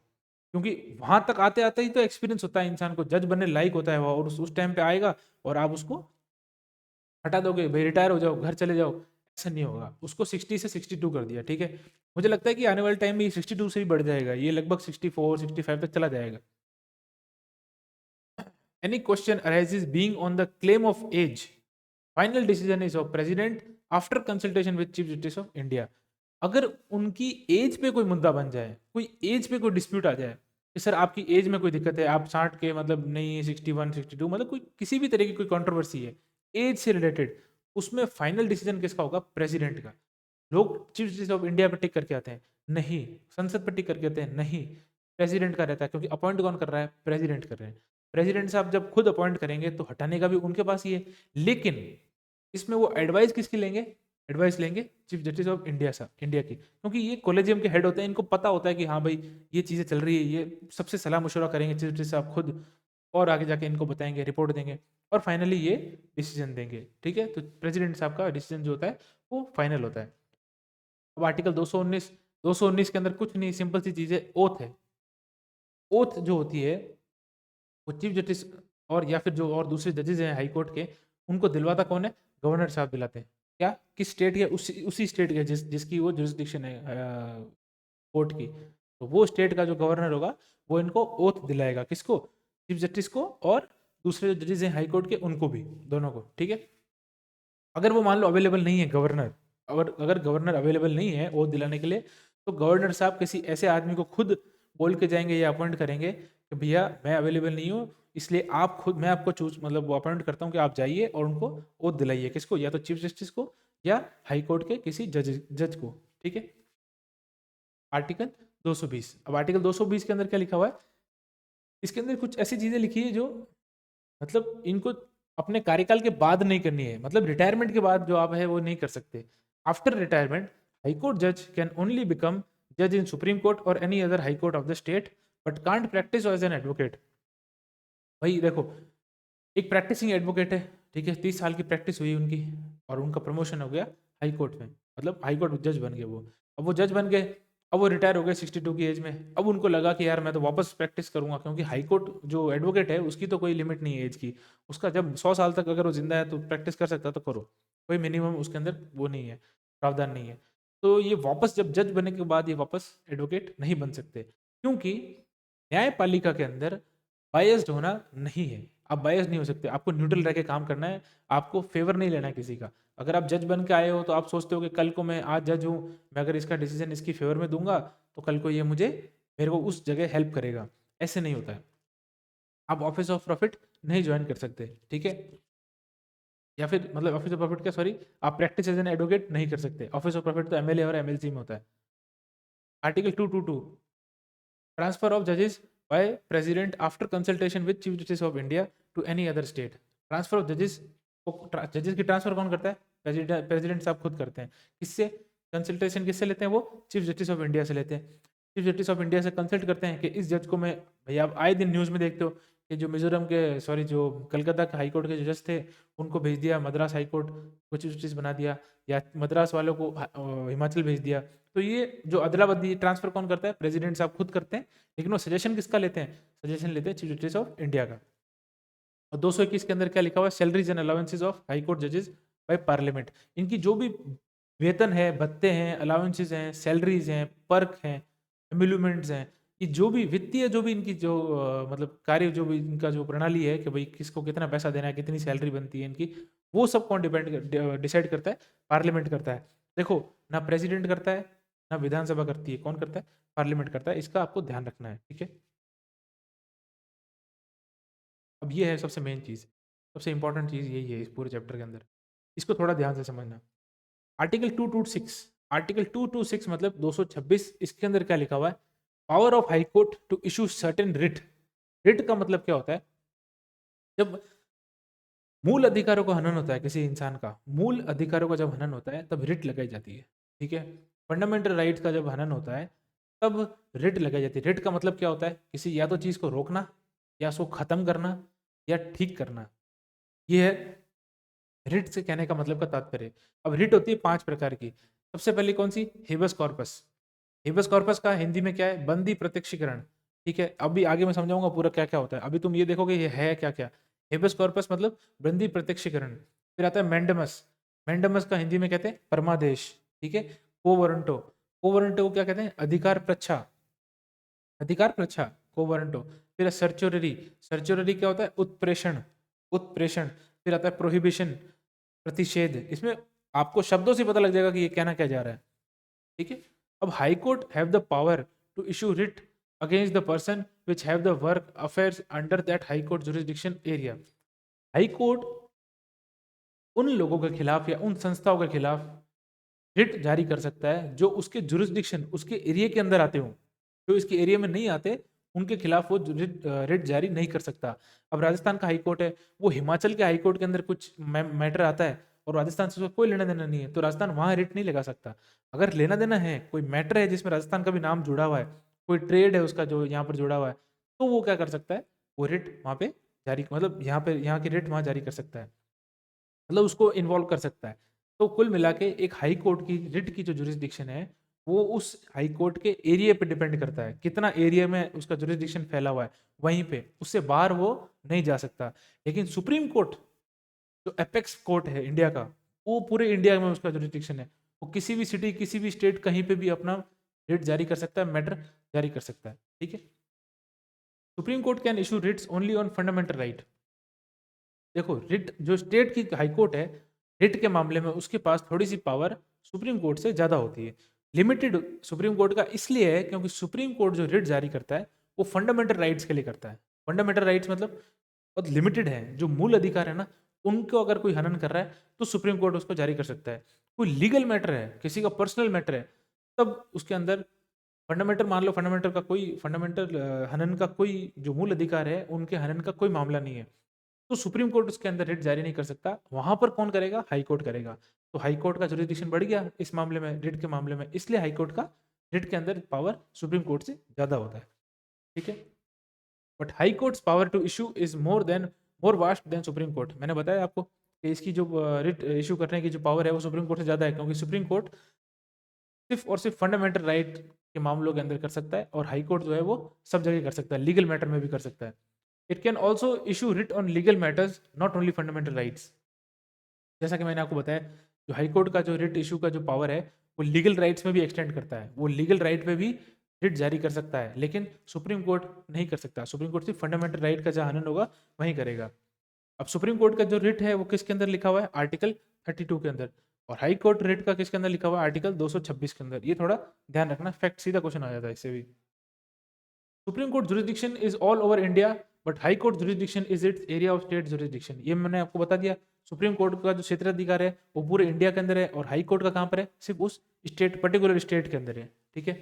क्योंकि वहां तक आते आते ही तो एक्सपीरियंस होता है इंसान को, जज बनने लायक होता है वो, और उस टाइम पे आएगा और आप उसको हटा दोगे, भाई रिटायर हो जाओ, घर चले जाओ, ऐसा नहीं होगा। उसको 60 से 62 कर दिया। ठीक है, मुझे लगता है कि आने वाले टाइम में ये 62 से भी बढ़ जाएगा, ये लगभग 64 65 तक चला जाएगा। Any question arises being on the claim of age, final decision is of president after consultation with chief justice of India. अगर उनकी एज पे कोई मुद्दा बन जाए, कोई एज पे कोई डिस्प्यूट आ जाए कि सर आपकी एज में कोई दिक्कत है, आप 60 के मतलब नहीं, 61 62, मतलब कोई किसी भी तरह की कोई कंट्रोवर्सी है एज से रिलेटेड, उसमें फाइनल डिसीजन किसका होगा? प्रेसिडेंट का। लोग चीफ जस्टिस ऑफ इंडिया पर टिक करके आते हैं, नहीं। संसद पर टिक करके आते हैं, नहीं। प्रेसिडेंट का रहता है, क्योंकि अपॉइंट कौन कर रहा है? प्रेसिडेंट कर रहे हैं। प्रेसिडेंट साहब जब खुद अपॉइंट करेंगे तो हटाने का भी उनके पास ही है, लेकिन इसमें वो एडवाइस किसकी लेंगे? एडवाइस लेंगे चीफ जस्टिस ऑफ इंडिया साहब, इंडिया की, क्योंकि ये कॉलेजियम के हेड होते हैं, इनको पता होता है कि हाँ भाई ये चीज़ें चल रही है, ये सबसे सलाह मशवरा करेंगे चीफ जस्टिस साहब खुद, और आगे जाके इनको बताएंगे, रिपोर्ट देंगे, और फाइनली ये डिसीजन देंगे। ठीक है, तो प्रेसिडेंट साहब का डिसीजन जो होता है वो फाइनल होता है। अब आर्टिकल 219 के अंदर कुछ नहीं, सिंपल सी चीज़ है, ओथ है। ओथ जो होती है वो चीफ जस्टिस और या फिर जो और दूसरे जजेस हैं हाई कोर्ट के, उनको दिलवाता कौन है? गवर्नर साहब दिलाते हैं। क्या? किस स्टेट के? उसी स्टेट के जिसकी वो जुरिस्डिक्शन है कोर्ट की, तो वो स्टेट का जो गवर्नर होगा वो इनको ओथ दिलाएगा। किसको? चीफ जस्टिस को, और दूसरे जो जजेस हैं हाई कोर्ट के उनको भी, दोनों को। ठीक है, अगर वो मान लो अवेलेबल नहीं है गवर्नर, अगर गवर्नर अवेलेबल नहीं है ओथ दिलाने के लिए, तो गवर्नर साहब किसी ऐसे आदमी को खुद बोल के जाएंगे या अपॉइंट करेंगे कि भैया मैं अवेलेबल नहीं हूँ, इसलिए आप खुद, मैं आपको चूज मतलब वो अपॉइंट करता हूँ कि आप जाइए और उनको ओथ दिलाइए। किसको? या तो चीफ जस्टिस को या हाई कोर्ट के किसी जज को। ठीक है, आर्टिकल 220। अब आर्टिकल 220 के अंदर क्या लिखा हुआ है? इसके अंदर कुछ ऐसी चीजें लिखी है जो मतलब इनको अपने कार्यकाल के बाद नहीं करनी है, मतलब रिटायरमेंट के बाद जो आप है वो नहीं कर सकते। आफ्टर रिटायरमेंट हाई कोर्ट जज कैन ओनली बिकम जज इन सुप्रीम कोर्ट और any other high court of the state, but can't practice as an advocate. भाई देखो, एक प्रैक्टिसिंग एडवोकेट है, ठीक है, 30 साल की प्रैक्टिस हुई उनकी, और उनका प्रमोशन हो गया हाई कोर्ट में, मतलब हाई कोर्ट जज बन गए वो। अब वो जज बन गए, अब वो रिटायर हो गए 62 की एज में। अब उनको लगा कि यार मैं तो वापस प्रैक्टिस करूंगा, क्योंकि हाई कोर्ट जो एडवोकेट है उसकी तो कोई लिमिट नहीं है एज की, उसका जब 100 साल तक अगर वो जिंदा है तो प्रैक्टिस कर सकता है, तो करो, कोई मिनिमम उसके अंदर वो नहीं है, प्रावधान नहीं है। तो ये वापस जब जज बनने के बाद ये वापस एडवोकेट नहीं बन सकते, क्योंकि न्यायपालिका के अंदर बायस्ड होना नहीं है। आप बायस नहीं हो सकते, आपको न्यूट्रल रह के काम करना है, आपको फेवर नहीं लेना है किसी का। अगर आप जज बन के आए हो तो आप सोचते हो कि कल को मैं आज जज हूँ, मैं अगर इसका डिसीजन इसकी फेवर में दूंगा तो कल को ये मुझे मेरे को उस जगह हेल्प करेगा, ऐसे नहीं होता है। आप ऑफिस ऑफ प्रॉफिट नहीं ज्वाइन कर सकते। ठीक है, या फिर मतलब ऑफिस ऑफ प्रॉफिट क्या, सॉरी, आप प्रैक्टिस एज एन एडवोकेट नहीं कर सकते। ऑफिस ऑफ प्रॉफिट तो एमएलए और एमएलसी में होता है। आर्टिकल 222, ट्रांसफर ऑफ जजेस by president after consultation with chief justice of India to any other state. Transfer of जजेस जजेस की ट्रांसफर कौन करता है? प्रेसिडेंट साहब खुद करते हैं। किससे कंसल्टेशन किससे लेते हैं? वो चीफ जस्टिस ऑफ इंडिया से लेते हैं। चीफ जस्टिस ऑफ इंडिया से कंसल्ट करते हैं कि इस जज को मैं, भैया आप आए दिन न्यूज़ में देखते हो कि जो मिजोरम के, सॉरी, जो कलकत्ता के हाई कोर्ट के जो जज थे उनको भेज दिया मद्रास हाई कोर्ट को चीफ जस्टिस बना दिया, या मद्रास वालों को हिमाचल भेज दिया। तो ये जो अदला बदली ट्रांसफर कौन करता है? प्रेसिडेंट साहब खुद करते हैं। लेकिन वो सजेशन किसका लेते हैं? सजेशन लेते हैं चीफ जस्टिस ऑफ इंडिया का। और 221 के अंदर क्या लिखा हुआ है? Salaries and allowances of high court जजेस बाय पार्लियामेंट। इनकी जो भी वेतन है, भत्ते हैं, अलाउंसेज हैं, सैलरीज हैं, पर्क हैं, एम्यूलमेंट्स हैं, कि जो भी वित्तीय जो भी इनकी जो मतलब कार्य, जो भी इनका जो प्रणाली है कि भाई किसको कितना पैसा देना है, कितनी सैलरी बनती है इनकी, वो सब कौन डिसाइड करता है? पार्लियामेंट करता है। देखो, ना प्रेसिडेंट करता है, ना विधानसभा करती है, कौन करता है? पार्लियामेंट करता है। इसका आपको ध्यान रखना है, ठीक है। अब ये है सबसे मेन चीज़, सबसे इंपॉर्टेंट चीज़ यही है इस पूरे चैप्टर के अंदर। इसको थोड़ा ध्यान से समझना। आर्टिकल 226, आर्टिकल 226 मतलब 226, इसके अंदर क्या लिखा हुआ है? Power of high court to issue certain writ. Writ का मतलब क्या होता है? जब मूल अधिकारों का हनन होता है किसी इंसान का, मूल अधिकारों का जब हनन होता है तब रिट लगाई जाती है, ठीक है। फंडामेंटल राइट्स का जब हनन होता है तब रिट लगाई जाती है। रिट का मतलब क्या होता है? किसी या तो चीज़ को रोकना, या उसको खत्म करना, या ठीक करना। ये है रिट से कहने का मतलब का तात्पर्य। अब रिट होती है 5 प्रकार की। सबसे पहले कौन सी? Habeas corpus. हेबस कॉर्पस का हिंदी में क्या है? बंदी प्रत्यक्षीकरण, ठीक है। अभी आगे मैं समझाऊंगा पूरा क्या क्या होता है, अभी तुम ये देखोगे ये है क्या क्या। हेबस कॉर्पस मतलब बंदी प्रत्यक्षीकरण। फिर आता है मैंडमस। मैंडमस का हिंदी में कहते हैं परमादेश, ठीक है। कोवरंटो, कोवरंटो को क्या कहते हैं? अधिकार प्रच्छा, अधिकार प्रच्छा, कोवरंटो। फिर सर्चोररी, सर्चोररी क्या होता है? उत्प्रेषण, उत्प्रेषण। फिर आता है प्रोहिबिशन, प्रतिषेध। इसमें आपको शब्दों से पता लग जाएगा कि ये कहना क्या जा रहा है, ठीक है। अब high court have the power to issue writ against the person which have the work affairs under that high court jurisdiction area. High court उन लोगों के खिलाफ या उन संस्थाओं के खिलाफ रिट जारी कर सकता है जो उसके जुरिस्डिक्शन, उसके एरिया के अंदर आते हों। जो इसके एरिया में नहीं आते उनके खिलाफ वो रिट जारी नहीं कर सकता। अब राजस्थान का हाई कोर्ट है, वो हिमाचल के हाई कोर्ट के अंदर कुछ मैटर आता है और राजस्थान से उसका कोई लेना देना नहीं है, तो राजस्थान वहां रिट नहीं लगा सकता। अगर लेना देना है, कोई मैटर है जिसमें राजस्थान का भी नाम जुड़ा हुआ है, कोई ट्रेड है उसका जो यहाँ पर जुड़ा हुआ है, तो वो क्या कर सकता है? वो रिट वहां पे जारी, मतलब यहाँ पे यहाँ की रिट वहां जारी कर सकता है, मतलब उसको इन्वॉल्व कर सकता है। तो कुल मिला के एक हाई कोर्ट की रिट की जो जुरिस्डिक्शन है वो उस हाई कोर्ट के एरिया पे डिपेंड करता है, कितना एरिया में उसका जुरिस्डिक्शन फैला हुआ है, वहीं पे, उससे बाहर वो नहीं जा सकता। लेकिन सुप्रीम कोर्ट जो एपेक्स कोर्ट है इंडिया का, वो पूरे इंडिया में उसका जुरिस्डिक्शन है। वो किसी भी सिटी, किसी भी स्टेट, कहीं पे भी अपना रिट जारी कर सकता है, मैटर जारी कर सकता है, ठीक है। Supreme court can issue Ritz only on fundamental right. देखो, रिट जो स्टेट की हाई कोर्ट है, रिट के मामले में उसके पास थोड़ी सी पावर सुप्रीम कोर्ट से ज़्यादा होती है। लिमिटेड सुप्रीम कोर्ट का इसलिए है क्योंकि सुप्रीम कोर्ट जो रिट जारी करता है वो फंडामेंटल राइट्स के लिए करता है। फंडामेंटल राइट्स मतलब बहुत लिमिटेड है, जो मूल अधिकार है ना, उनको अगर कोई हनन कर रहा है तो सुप्रीम कोर्ट उसको जारी कर सकता है। कोई लीगल मैटर है, किसी का पर्सनल मैटर है, तब उसके अंदर फंडामेंटल, मान लो फंडामेंटल का कोई, फंडामेंटल हनन का कोई जो मूल अधिकार है उनके हनन का कोई मामला नहीं है, तो सुप्रीम कोर्ट उसके अंदर रिट जारी नहीं कर सकता। वहां पर कौन करेगा? हाई कोर्ट करेगा। तो हाई कोर्ट का जुरिस्डिक्शन बढ़ गया इस मामले में, रिट के मामले में, इसलिए हाई कोर्ट का रिट के अंदर पावर सुप्रीम कोर्ट से ज्यादा होता है, ठीक है। But high courts power to issue is more vast than supreme court. मैंने बताया आपको कि इसकी जो रिट इशू करने की जो पावर है वो सुप्रीम कोर्ट से ज्यादा है, क्योंकि सुप्रीम कोर्ट सिर्फ और सिर्फ फंडामेंटल राइट के मामलों के अंदर कर सकता है, और हाई कोर्ट जो है वो सब जगह कर सकता है, लीगल मैटर में भी कर सकता है। It can also issue writ on legal matters, not only fundamental rights. जैसा कि मैंने आपको बताया, जो हाई कोर्ट का जो रिट इशू का जो पावर है वो लीगल राइट्स में भी एक्सटेंड करता है, वो लीगल राइट पे भी रिट जारी कर सकता है, लेकिन सुप्रीम कोर्ट नहीं कर सकता। सुप्रीम कोर्ट सिर्फ फंडामेंटल राइट का जहाँ हनन होगा वहीं करेगा। अब सुप्रीम कोर्ट का जो रिट है वो किसके अंदर लिखा हुआ है? आर्टिकल 32 के अंदर। और हाई कोर्ट रिट का किसके अंदर लिखा हुआ है? आर्टिकल 226 के अंदर। ये थोड़ा ध्यान रखना, फैक्ट सीधा क्वेश्चन आ जाता है इससे भी। Supreme court jurisdiction is all over India, but high court jurisdiction is it's area of state jurisdiction. ये मैंने आपको बता दिया। सुप्रीम कोर्ट का जो क्षेत्राधिकार है वो पूरे इंडिया के अंदर है, और हाई कोर्ट का कहाँ पर है? सिर्फ उस स्टेट, पर्टिकुलर स्टेट के अंदर है, ठीक है।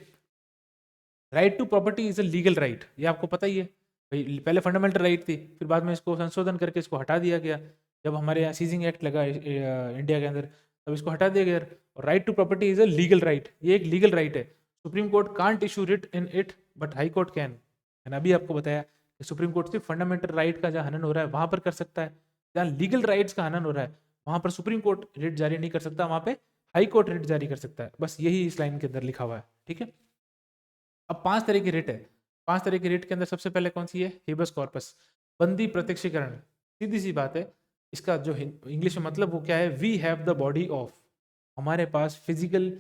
Right to property is a legal right, ये आपको पता ही है भाई। पहले फंडामेंटल राइट थी, फिर बाद में इसको संशोधन करके इसको हटा दिया गया। जब हमारे यहाँ सीजिंग एक्ट लगा इंडिया के अंदर, तब इसको हटा दिया गया। और right to property is a legal right, ये एक लीगल राइट है। Supreme court can't issue writ in it but high court can. मैंने अभी आपको बताया कि सुप्रीम कोर्ट सिर्फ फंडामेंटल राइट का जहाँ हनन हो रहा है वहां पर कर सकता है, जहाँ लीगल राइट्स का हनन हो रहा है वहां पर सुप्रीम कोर्ट रिट जारी नहीं कर सकता, वहां पे हाई कोर्ट रिट जारी कर सकता है। बस यही इस लाइन के अंदर लिखा हुआ है, ठीक है। अब 5 तरह की रिट है। 5 तरह की रिट के अंदर सबसे पहले कौन सी है? हेबस कॉर्पस, बंदी प्रत्यक्षीकरण। सीधी सी बात है, इसका जो इंग्लिश में मतलब वो क्या है? We have the body of, हमारे पास फिजिकल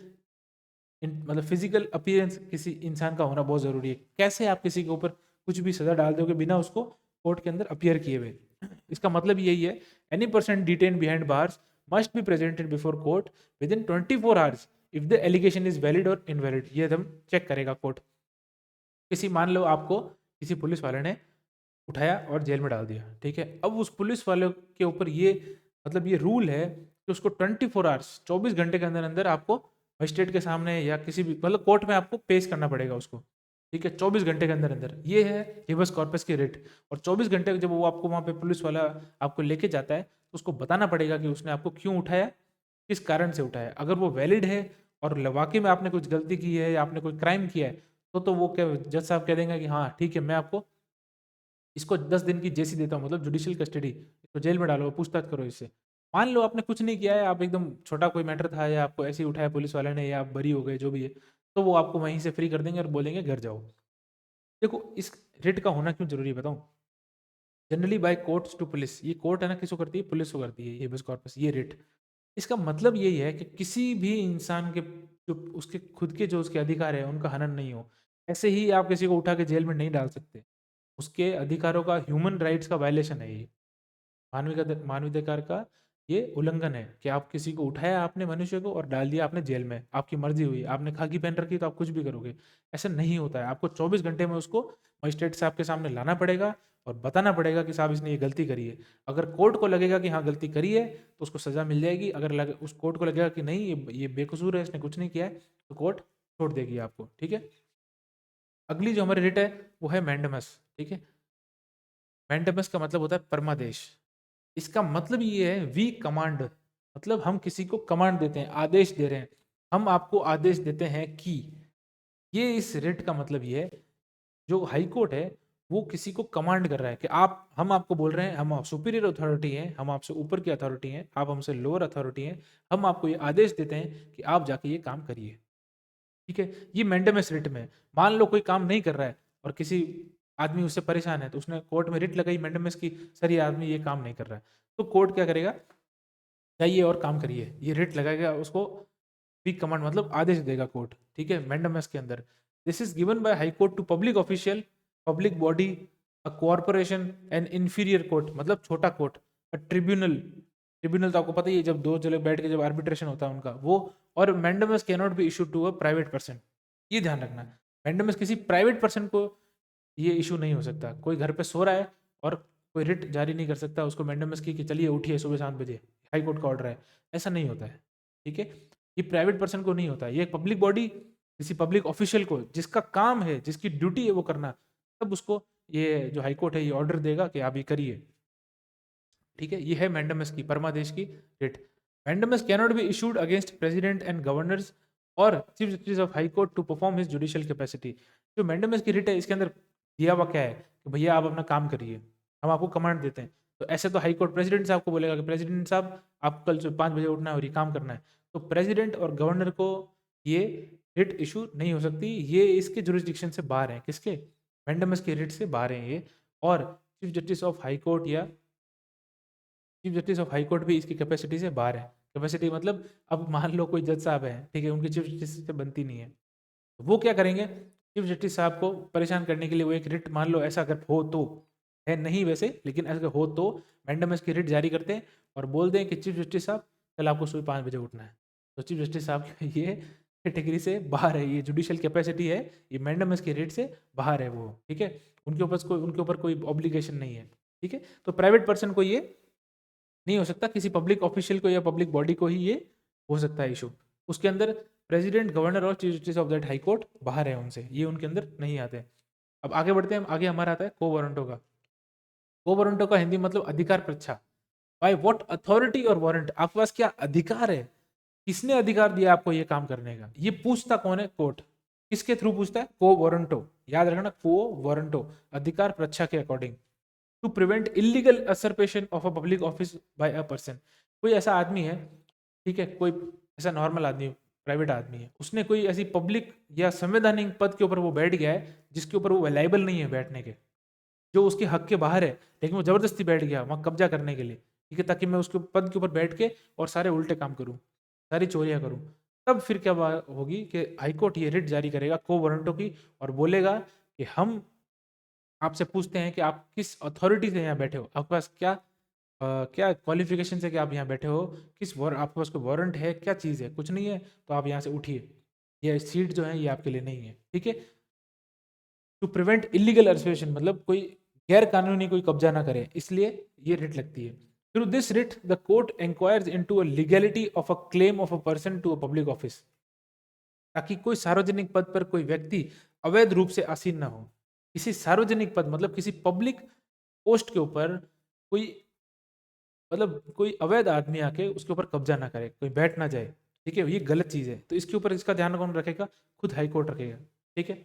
मतलब फिजिकल अपीयरेंस किसी इंसान का होना बहुत जरूरी है। कैसे आप किसी के ऊपर कुछ भी सजा डाल दोगे बिना उसको कोर्ट के अंदर अपीयर किए हुए? इसका मतलब यही है, any person detain behind bars must be presented before court within 24 hours if the allegation is valid और इनवैलिड। ये एकदम चेक करेगा कोर्ट। किसी मान लो आपको किसी पुलिस वाले ने उठाया और जेल में डाल दिया, ठीक है। अब उस पुलिस वाले के ऊपर ये मतलब ये रूल है कि उसको 24 आवर्स 24 घंटे के अंदर अंदर आपको मजिस्ट्रेट के सामने या किसी भी मतलब कोर्ट में आपको पेश करना पड़ेगा उसको, ठीक है, 24 घंटे के अंदर अंदर। ये है हेबस कॉर्पस की रेट। और 24 घंटे जब वो आपको वहाँ पे पुलिस वाला आपको लेके जाता है तो उसको बताना पड़ेगा कि उसने आपको क्यों उठाया, किस कारण से उठाया। अगर वो वैलिड है और वाकई में आपने कुछ गलती की है या आपने कोई क्राइम किया है तो वो क्या जज साहब कह देंगे कि हाँ ठीक है, मैं आपको इसको 10 दिन की जेसी देता हूँ, मतलब जुडिशियल कस्टडी, इसको जेल में डालो, पूछताछ करो इससे। मान लो आपने कुछ नहीं किया है, आप एकदम छोटा कोई मैटर था या आपको ऐसे ही उठाया पुलिस वाले ने या आप बरी हो गए जो भी है, तो वो आपको वहीं से फ्री कर देंगे और बोलेंगे घर जाओ। देखो इस रिट का होना क्यों जरूरी है बताऊं? Generally by courts to police, ये कोर्ट है ना किसको करती है? पुलिस को करती है हेबस कॉर्पस, ये रिट। इसका मतलब यही है कि किसी भी इंसान के जो उसके खुद के जो उसके अधिकार है उनका हनन नहीं हो। ऐसे ही आप किसी को उठा के जेल में नहीं डाल सकते, उसके अधिकारों का, ह्यूमन राइट्स का वायलेशन है ये, मानवाधिकार का ये उल्लंघन है कि आप किसी को उठाया आपने मनुष्य को और डाल दिया आपने जेल में, आपकी मर्जी हुई, आपने खाकी पहन रखी तो आप कुछ भी करोगे। ऐसा नहीं होता है, आपको 24 घंटे में उसको मजिस्ट्रेट साहब के सामने लाना पड़ेगा और बताना पड़ेगा कि साहब इसने ये गलती करी है। अगर कोर्ट को लगेगा कि हाँ गलती करी है तो उसको सजा मिल जाएगी। अगर उस कोर्ट को लगेगा कि नहीं ये बेकसूर है, इसने कुछ नहीं किया है, तो कोर्ट छोड़ देगी आपको, ठीक है। अगली जो हमारी रिट है वो है मैंडमस, ठीक है। मैंडमस का मतलब होता है परमादेश। इसका मतलब ये है वी कमांड, मतलब हम किसी को कमांड देते हैं, आदेश दे रहे हैं, हम आपको आदेश देते हैं कि, ये इस रिट का मतलब ये है। जो हाई कोर्ट है वो किसी को कमांड कर रहा है कि आप, हम आपको बोल रहे हैं, हम आप सुपीरियर अथॉरिटी हैं, हम आपसे ऊपर की अथॉरिटी हैं, आप हमसे लोअर अथॉरिटी हैं, हम आपको ये आदेश देते हैं कि आप जाके ये काम करिए, ठीक है। ये मैंडेमस रिट में, मान लो कोई काम नहीं कर रहा है और किसी आदमी उससे परेशान है तो उसने कोर्ट में रिट लगाई मैंडेमस की, सर ये आदमी ये काम नहीं कर रहा है, तो कोर्ट क्या करेगा? जाइए और काम करिए, ये रिट लगाएगा उसको। वीक कमांड मतलब आदेश देगा कोर्ट, ठीक है, मैंडेमस के अंदर। This is given by high court to public official, public body, a corporation and inferior court, मतलब छोटा कोर्ट, अ ट्रिब्यूनल। ट्रिब्यूनल तो आपको पता ही है, जब दो जगह बैठ के जब आर्बिट्रेशन होता है उनका वो। और mandamus can not be issued to a private person, ये ध्यान रखना। मैंडेमस किसी प्राइवेट पर्सन को ये इशू नहीं हो सकता। कोई घर पे सो रहा है और कोई रिट जारी नहीं कर सकता उसको मैंडेमस की कि चलिए उठिए सुबह 7 बजे, हाई कोर्ट का ऑर्डर है, ऐसा नहीं होता है, ठीक है। ये प्राइवेट पर्सन को नहीं होता है, ये एक पब्लिक बॉडी किसी पब्लिक ऑफिशियल को, जिसका काम है, जिसकी ड्यूटी है वो करना, तब उसको ये जो हाई कोर्ट है ये ऑर्डर देगा कि आप ये करिए, ठीक है। ये है मैंडेमस की, परमादेश की writ. Mandamus cannot be issued against president and governors और chief justice of high court to perform his judicial capacity. जो मैंडेमस की रिट है इसके अंदर दिया हुआ क्या है कि भैया आप अपना काम करिए, हम आपको कमांड देते हैं। तो ऐसे तो हाई कोर्ट प्रेसिडेंट साहब को बोलेगा कि प्रेसिडेंट साहब आपको कल 5 बजे उठना है और ये काम करना है, तो प्रेसिडेंट और गवर्नर को ये रिट इशू नहीं हो सकती, ये इसके जुरिस्डिक्शन से बाहर है, किसके? मैंडेमस की रिट से बाहर है ये। और chief justice of high court या chief justice of high court भी इसकी कैपेसिटी से बाहर है। कैपेसिटी मतलब अब मान लो कोई जज साहब है, ठीक है, उनकी चीफ जस्टिस से बनती नहीं है, तो वो क्या करेंगे? चीफ जस्टिस साहब को परेशान करने के लिए वो एक रिट, मान लो ऐसा अगर हो तो, है नहीं वैसे, लेकिन अगर हो तो मैंडेमस की रिट जारी करते हैं और बोल दें कि चीफ जस्टिस साहब कल आपको सुबह 5 बजे उठना है। तो चीफ जस्टिस साहब ये कैटेगरी से बाहर है, ये जुडिशियल कैपेसिटी है, ये मैंडेमस की रिट से बाहर है वो, ठीक है। उनके ऊपर कोई ऑब्लिगेशन नहीं है, ठीक है। तो प्राइवेट पर्सन को ये नहीं हो सकता, किसी पब्लिक ऑफिशियल को या पब्लिक बॉडी को ही ये हो सकता है इशू। उसके अंदर प्रेसिडेंट, गवर्नर और chief justice of that high court बाहर है उनसे, ये उनके अंदर नहीं आते। अब आगे बढ़ते हैं, आगे हमारा आता है को वारंटो का। को वारंटो का हिंदी मतलब अधिकार परीक्षा। बाय व्हाट अथॉरिटी और वारंट, आपके पास क्या अधिकार है, किसने अधिकार दिया आपको ये काम करने का, ये पूछता कौन है, कोर्ट। किसके थ्रू पूछता है, को वारंटो, याद रखना, को वारंटो, अधिकार परीक्षा के according. To prevent illegal usurpation of a public office by a person, कोई ऐसा आदमी है, ठीक है, कोई ऐसा नॉर्मल आदमी, प्राइवेट आदमी है, उसने कोई ऐसी पब्लिक या संवैधानिक पद के ऊपर वो बैठ गया है जिसके ऊपर वो अवेलेबल नहीं है बैठने के, जो उसके हक के बाहर है, लेकिन वो जबरदस्ती बैठ गया वहां कब्जा करने के लिए, ठीक है, ताकि मैं उसके पद के ऊपर बैठ के और सारे उल्टे काम करूं, सारी चोरियां करूं। तब फिर क्या बात होगी कि हाईकोर्ट ये रिट जारी करेगा को वारंटों की, और बोलेगा कि हम आपसे पूछते हैं कि आप किस अथॉरिटी से यहाँ बैठे हो, आपके पास क्या क्या क्वालिफिकेशन से कि आप यहाँ बैठे हो, आपके पास कोई वारंट है, क्या चीज़ है, कुछ नहीं है तो आप यहाँ से उठिए, ये सीट जो है ये आपके लिए नहीं है, ठीक है। टू प्रिवेंट इलीगल अरेस्टेशन, मतलब कोई गैर कानूनी कोई कब्जा ना करे, इसलिए ये रिट लगती है। Through this writ the court inquires into a legality of a claim of a person to a public office, ताकि कोई सार्वजनिक पद पर कोई व्यक्ति अवैध रूप से आसीन ना हो। किसी सार्वजनिक पद मतलब किसी पब्लिक पोस्ट के ऊपर कोई, मतलब कोई अवैध आदमी आके उसके ऊपर कब्जा ना करे, कोई बैठ ना जाए, ठीक है, ये गलत चीज है। तो इसके ऊपर इसका ध्यान कौन रखेगा, खुद हाई कोर्ट रखेगा, ठीक है।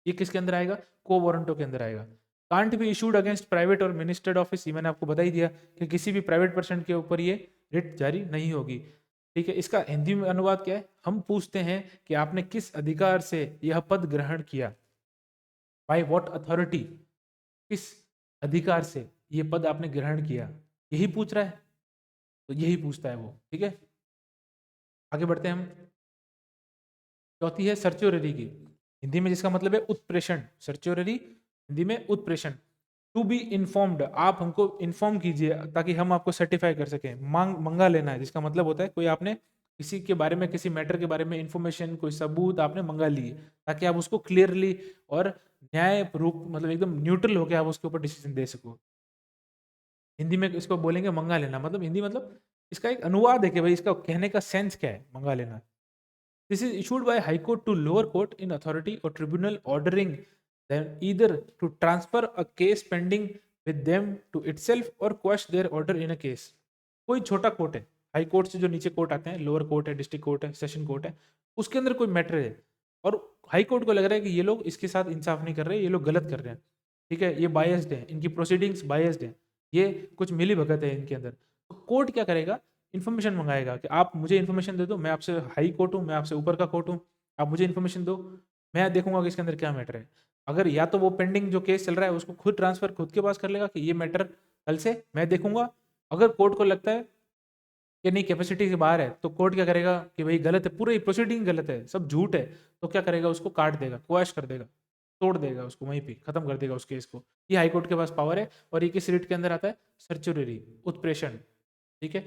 ये किसके अंदर आएगा, को वारंटो के अंदर आएगा। Can't be issued against private और मिनिस्टर्ड ऑफिस, ये मैंने आपको बता ही दिया कि किसी भी प्राइवेट पर्सन के ऊपर ये रिट जारी नहीं होगी, ठीक है। इसका हिंदी में अनुवाद क्या है, हम पूछते हैं कि आपने किस अधिकार से यह पद ग्रहण किया, बाय व्हाट अथॉरिटी, किस अधिकार से ये पद आपने ग्रहण किया, यही पूछ रहा है, तो यही पूछता है वो, ठीक है। आगे बढ़ते हैं हम। चौथी है सर्च्योररी की, हिंदी में जिसका मतलब है उत्प्रेषण, सर्च्योररी हिंदी में उत्प्रेषण। टू बी इन्फॉर्म्ड, आप हमको इन्फॉर्म कीजिए ताकि हम आपको सर्टिफाई कर सकें। मंगा लेना है, जिसका मतलब होता है कोई आपने किसी के बारे में, किसी मैटर के बारे में इंफॉर्मेशन, कोई सबूत आपने मंगा लिए, ताकि आप उसको क्लियरली और न्याय रूप, मतलब एकदम न्यूट्रल होकर आप उसके ऊपर डिसीजन दे सको। हिंदी में इसको बोलेंगे मंगा लेना, मतलब हिंदी मतलब इसका एक अनुवाद है कि भाई इसका कहने का सेंस क्या है, मंगा लेना। This is issued by high court to lower court in authority or tribunal ordering them either to transfer a case pending with them to itself or quash their order in a case. कोई छोटा court है, high court से जो नीचे court आते हैं, lower court है, district court है, सेशन कोर्ट है, उसके अंदर कोई मैटर है और हाई कोर्ट को लग रहा है कि ये लोग इसके साथ इंसाफ नहीं कर रहे, ये लोग गलत कर रहे हैं, ठीक है, ये बायस्ड है, इनकी प्रोसीडिंग्स बायस्ड है, ये कुछ मिली भगत है इनके अंदर, तो कोर्ट क्या करेगा, इन्फॉर्मेशन मंगाएगा कि आप मुझे इन्फॉर्मेशन दे दो, मैं आपसे हाई कोर्ट हूँ, मैं आपसे ऊपर का कोर्ट हूँ, आप मुझे इन्फॉर्मेशन दो, मैं देखूंगा कि इसके अंदर क्या मैटर है। अगर या तो वो पेंडिंग जो केस चल रहा है उसको खुद ट्रांसफर खुद के पास कर लेगा कि ये मैटर कल से मैं देखूंगा, अगर कोर्ट को लगता है कि नहीं कैपेसिटी से बाहर है, तो कोर्ट क्या करेगा कि भाई गलत है, पूरी प्रोसीडिंग गलत है, सब झूठ है, तो क्या करेगा, उसको काट देगा, क्वैश कर देगा, तोड़ देगा उसको, वहीं पे खत्म कर देगा उस केस को। ये हाईकोर्ट के पास पावर है, और ये किस रिट के अंदर आता है, सर्चुररी, उत्प्रेषण, ठीक है।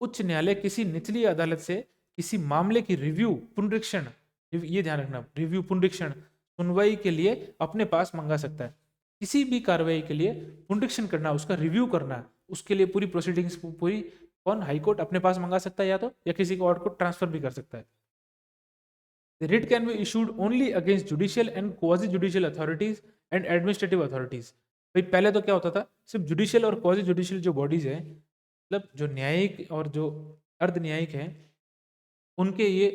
उच्च न्यायालय किसी निचली अदालत से किसी मामले की रिव्यू पुनरीक्षण, ये ध्यान रखना, रिव्यू पुनरीक्षण सुनवाई के लिए अपने पास मंगा सकता है। किसी भी कार्रवाई के लिए पुनरीक्षण करना, उसका रिव्यू करना, उसके लिए पूरी प्रोसीडिंग्स पूरी कौन, हाई कोर्ट अपने पास मंगा सकता है, या तो या किसी और को ट्रांसफर भी कर सकता है। The writ can be issued only against judicial and quasi judicial authorities and administrative authorities। भाई पहले तो क्या होता था, सिर्फ जुडिशियल और क्वाजी जुडिशियल जो बॉडीज है, मतलब जो न्यायिक और जो अर्ध न्यायिक है, उनके ये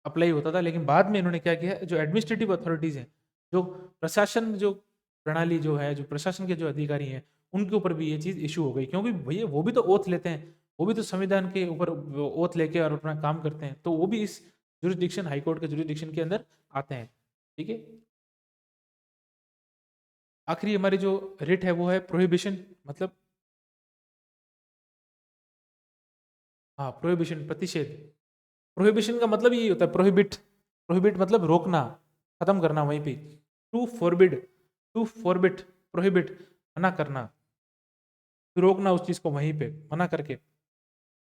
अप्लाई होता था, लेकिन बाद में इन्होंने क्या किया, जो एडमिनिस्ट्रेटिव अथॉरिटीज हैं, जो प्रशासन, जो प्रणाली जो है, जो प्रशासन के जो अधिकारी हैं, उनके ऊपर भी ये चीज इशू हो गई, क्योंकि भैया वो भी तो ओथ लेते हैं, वो भी तो संविधान के ऊपर ओथ लेके और अपना काम करते हैं, तो वो भी इस जुरिस्डिक्शन, हाईकोर्ट के जुरिस्डिक्शन के अंदर आते हैं, ठीक है। आखिरी हमारी जो रिट है वो है प्रोहिबिशन, मतलब हाँ प्रोहिबिशन, प्रतिषेध। प्रोहिबिशन का मतलब यही होता है, प्रोहिबिट, प्रोहिबिट मतलब रोकना, खत्म करना, वहीं पे to forbid, to forbid, prohibit मना करना, रोकना उस चीज को वहीं पे मना करके।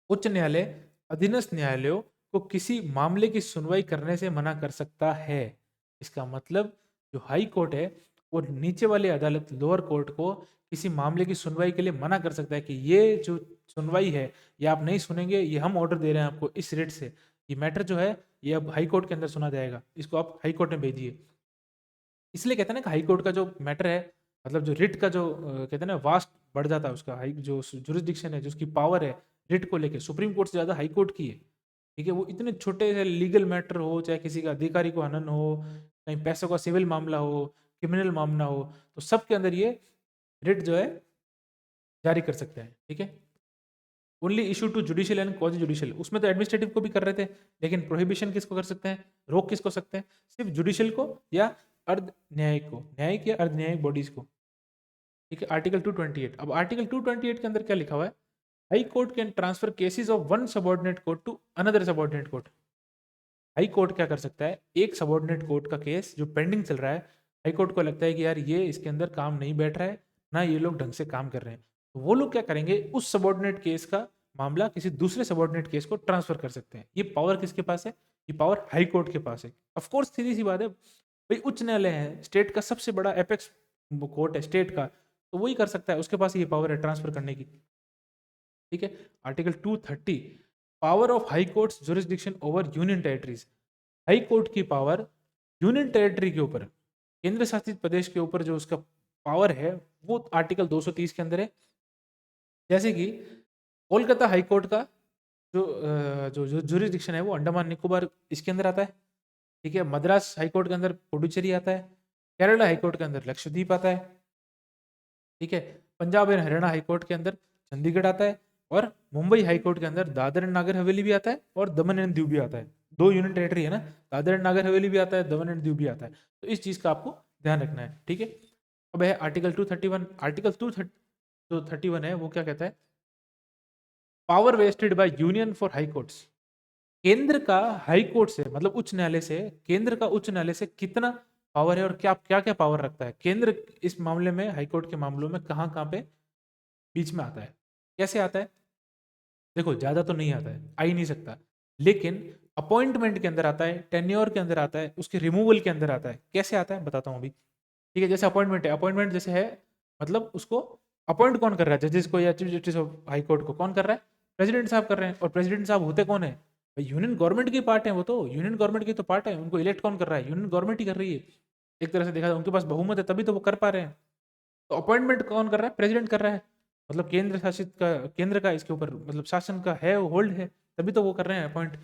उच्च न्यायालय अधीनस्थ न्यायालयों को किसी मामले की सुनवाई करने से मना कर सकता है। इसका मतलब जो हाई कोर्ट है वो नीचे वाली अदालत, लोअर कोर्ट को किसी मामले की सुनवाई के लिए मना कर सकता है कि ये जो सुनवाई है ये आप नहीं सुनेंगे, ये हम ऑर्डर दे रहे हैं आपको इस रेट से, ये मैटर जो है ये अब हाई कोर्ट के अंदर सुना जाएगा, इसको आप हाई कोर्ट में भेजिए। इसलिए कहते हैं ना कि हाई कोर्ट का जो मैटर है, मतलब जो रिट का जो कहते हैं ना वास्ट बढ़ जाता है उसका, हाई जो जुरिस्डिक्शन है, जो उसकी पावर है रिट को लेके, सुप्रीम कोर्ट से ज़्यादा हाई कोर्ट की है। ठीक है, वो इतने छोटे से लीगल मैटर हो, चाहे किसी का अधिकारी को हनन हो, कहीं पैसों का सिविल मामला हो, क्रिमिनल मामला हो, तो सबके अंदर ये रिट जो है जारी कर सकते हैं। ठीक है, only issue to judicial and quasi judicial, उसमें तो एडमिनिस्ट्रेटिव को भी कर रहे थे, लेकिन प्रोहिबिशन किसको कर सकते हैं, रोक किसको सकते हैं, सिर्फ जुडिशियल को या अर्ध न्यायिक को, न्यायिक या अर्ध न्यायिक बॉडीज को। ठीक है, आर्टिकल 228। अब आर्टिकल 228 के अंदर क्या लिखा हुआ है, high court can transfer cases of one subordinate court to another subordinate court. High court क्या कर सकता है, एक सबॉर्डिनेट कोर्ट का केस जो पेंडिंग चल रहा है, हाई कोर्ट को लगता है कि यार ये इसके अंदर काम नहीं बैठ रहा है, ना ये लोग ढंग से काम कर रहे हैं, तो वो लोग क्या करेंगे, उस सबॉर्डिनेट केस का मामला किसी दूसरे सबॉर्डिनेट केस को ट्रांसफर कर सकते हैं। ये पावर किसके पास है, ये पावर हाई कोर्ट के पास है। ऑफ कोर्स सीधी सी बात है भाई, उच्च न्यायालय है, स्टेट का सबसे बड़ा एपेक्स कोर्ट है स्टेट का, तो वही कर सकता है, उसके पास ये पावर है ट्रांसफर करने की। ठीक है, article 230, power of high courts jurisdiction over union territories. High court की पावर यूनियन टेरिटरी के ऊपर, केंद्र शासित प्रदेश के ऊपर जो उसका पावर है, वो आर्टिकल 230 के अंदर है। जैसे कि कोलकाता हाई कोर्ट का जो जुरिस्डिक्शन है वो अंडमान निकोबार इसके अंदर आता है। ठीक है, मद्रास हाई कोर्ट के अंदर पुडुचेरी आता है, केरला हाई कोर्ट के अंदर लक्षद्वीप आता है। ठीक है, Punjab and Haryana high court के अंदर चंडीगढ़ आता है, और मुंबई हाई कोर्ट के अंदर दादर एंड नागर हवेली भी आता है और दमन एंड दीव भी आता है। दो यूनियन टेरिटरी है ना, दादर एंड नागर हवेली भी आता है, दमन एंड दीव भी आता है, तो इस चीज का आपको ध्यान रखना है। ठीक है, अब है आर्टिकल 231। आर्टिकल 231 है वो क्या कहता है, power vested by union for high courts. केंद्र का हाई कोर्ट से, मतलब उच्च न्यायालय से, केंद्र का उच्च न्यायालय से कितना पावर है और क्या क्या क्या पावर रखता है केंद्र इस मामले में, हाई कोर्ट के मामलों में कहाँ कहाँ पे बीच में आता है, कैसे आता है। देखो ज्यादा तो नहीं आता है, आ ही नहीं सकता, लेकिन अपॉइंटमेंट के अंदर आता है, टेन्योर के अंदर आता है, उसके रिमूवल के अंदर आता है। कैसे आता है बताता हूँ अभी। ठीक है, जैसे अपॉइंटमेंट है, अपॉइंटमेंट जैसे है, मतलब उसको अपॉइंट कौन कर रहा है, जजेस को या chief justice of high court को कौन कर रहा है, प्रेसिडेंट साहब कर रहे हैं। और प्रेसिडेंट साहब होते कौन है भाई, यूनियन गवर्नमेंट के पार्ट है, वो तो यूनियन गवर्नमेंट की तो पार्ट है, उनको इलेक्ट कौन कर रहा है, यूनियन गवर्नमेंट ही कर रही है। एक तरह से देखा जाए उनके पास बहुमत है, तभी तो वो कर पा रहे हैं। तो अपॉइंटमेंट कौन कर रहा है, प्रेसिडेंट कर रहा है, मतलब केंद्र शासित का, केंद्र का इसके ऊपर मतलब शासन का है, होल्ड है, तभी तो वो कर रहे हैं अपॉइंट।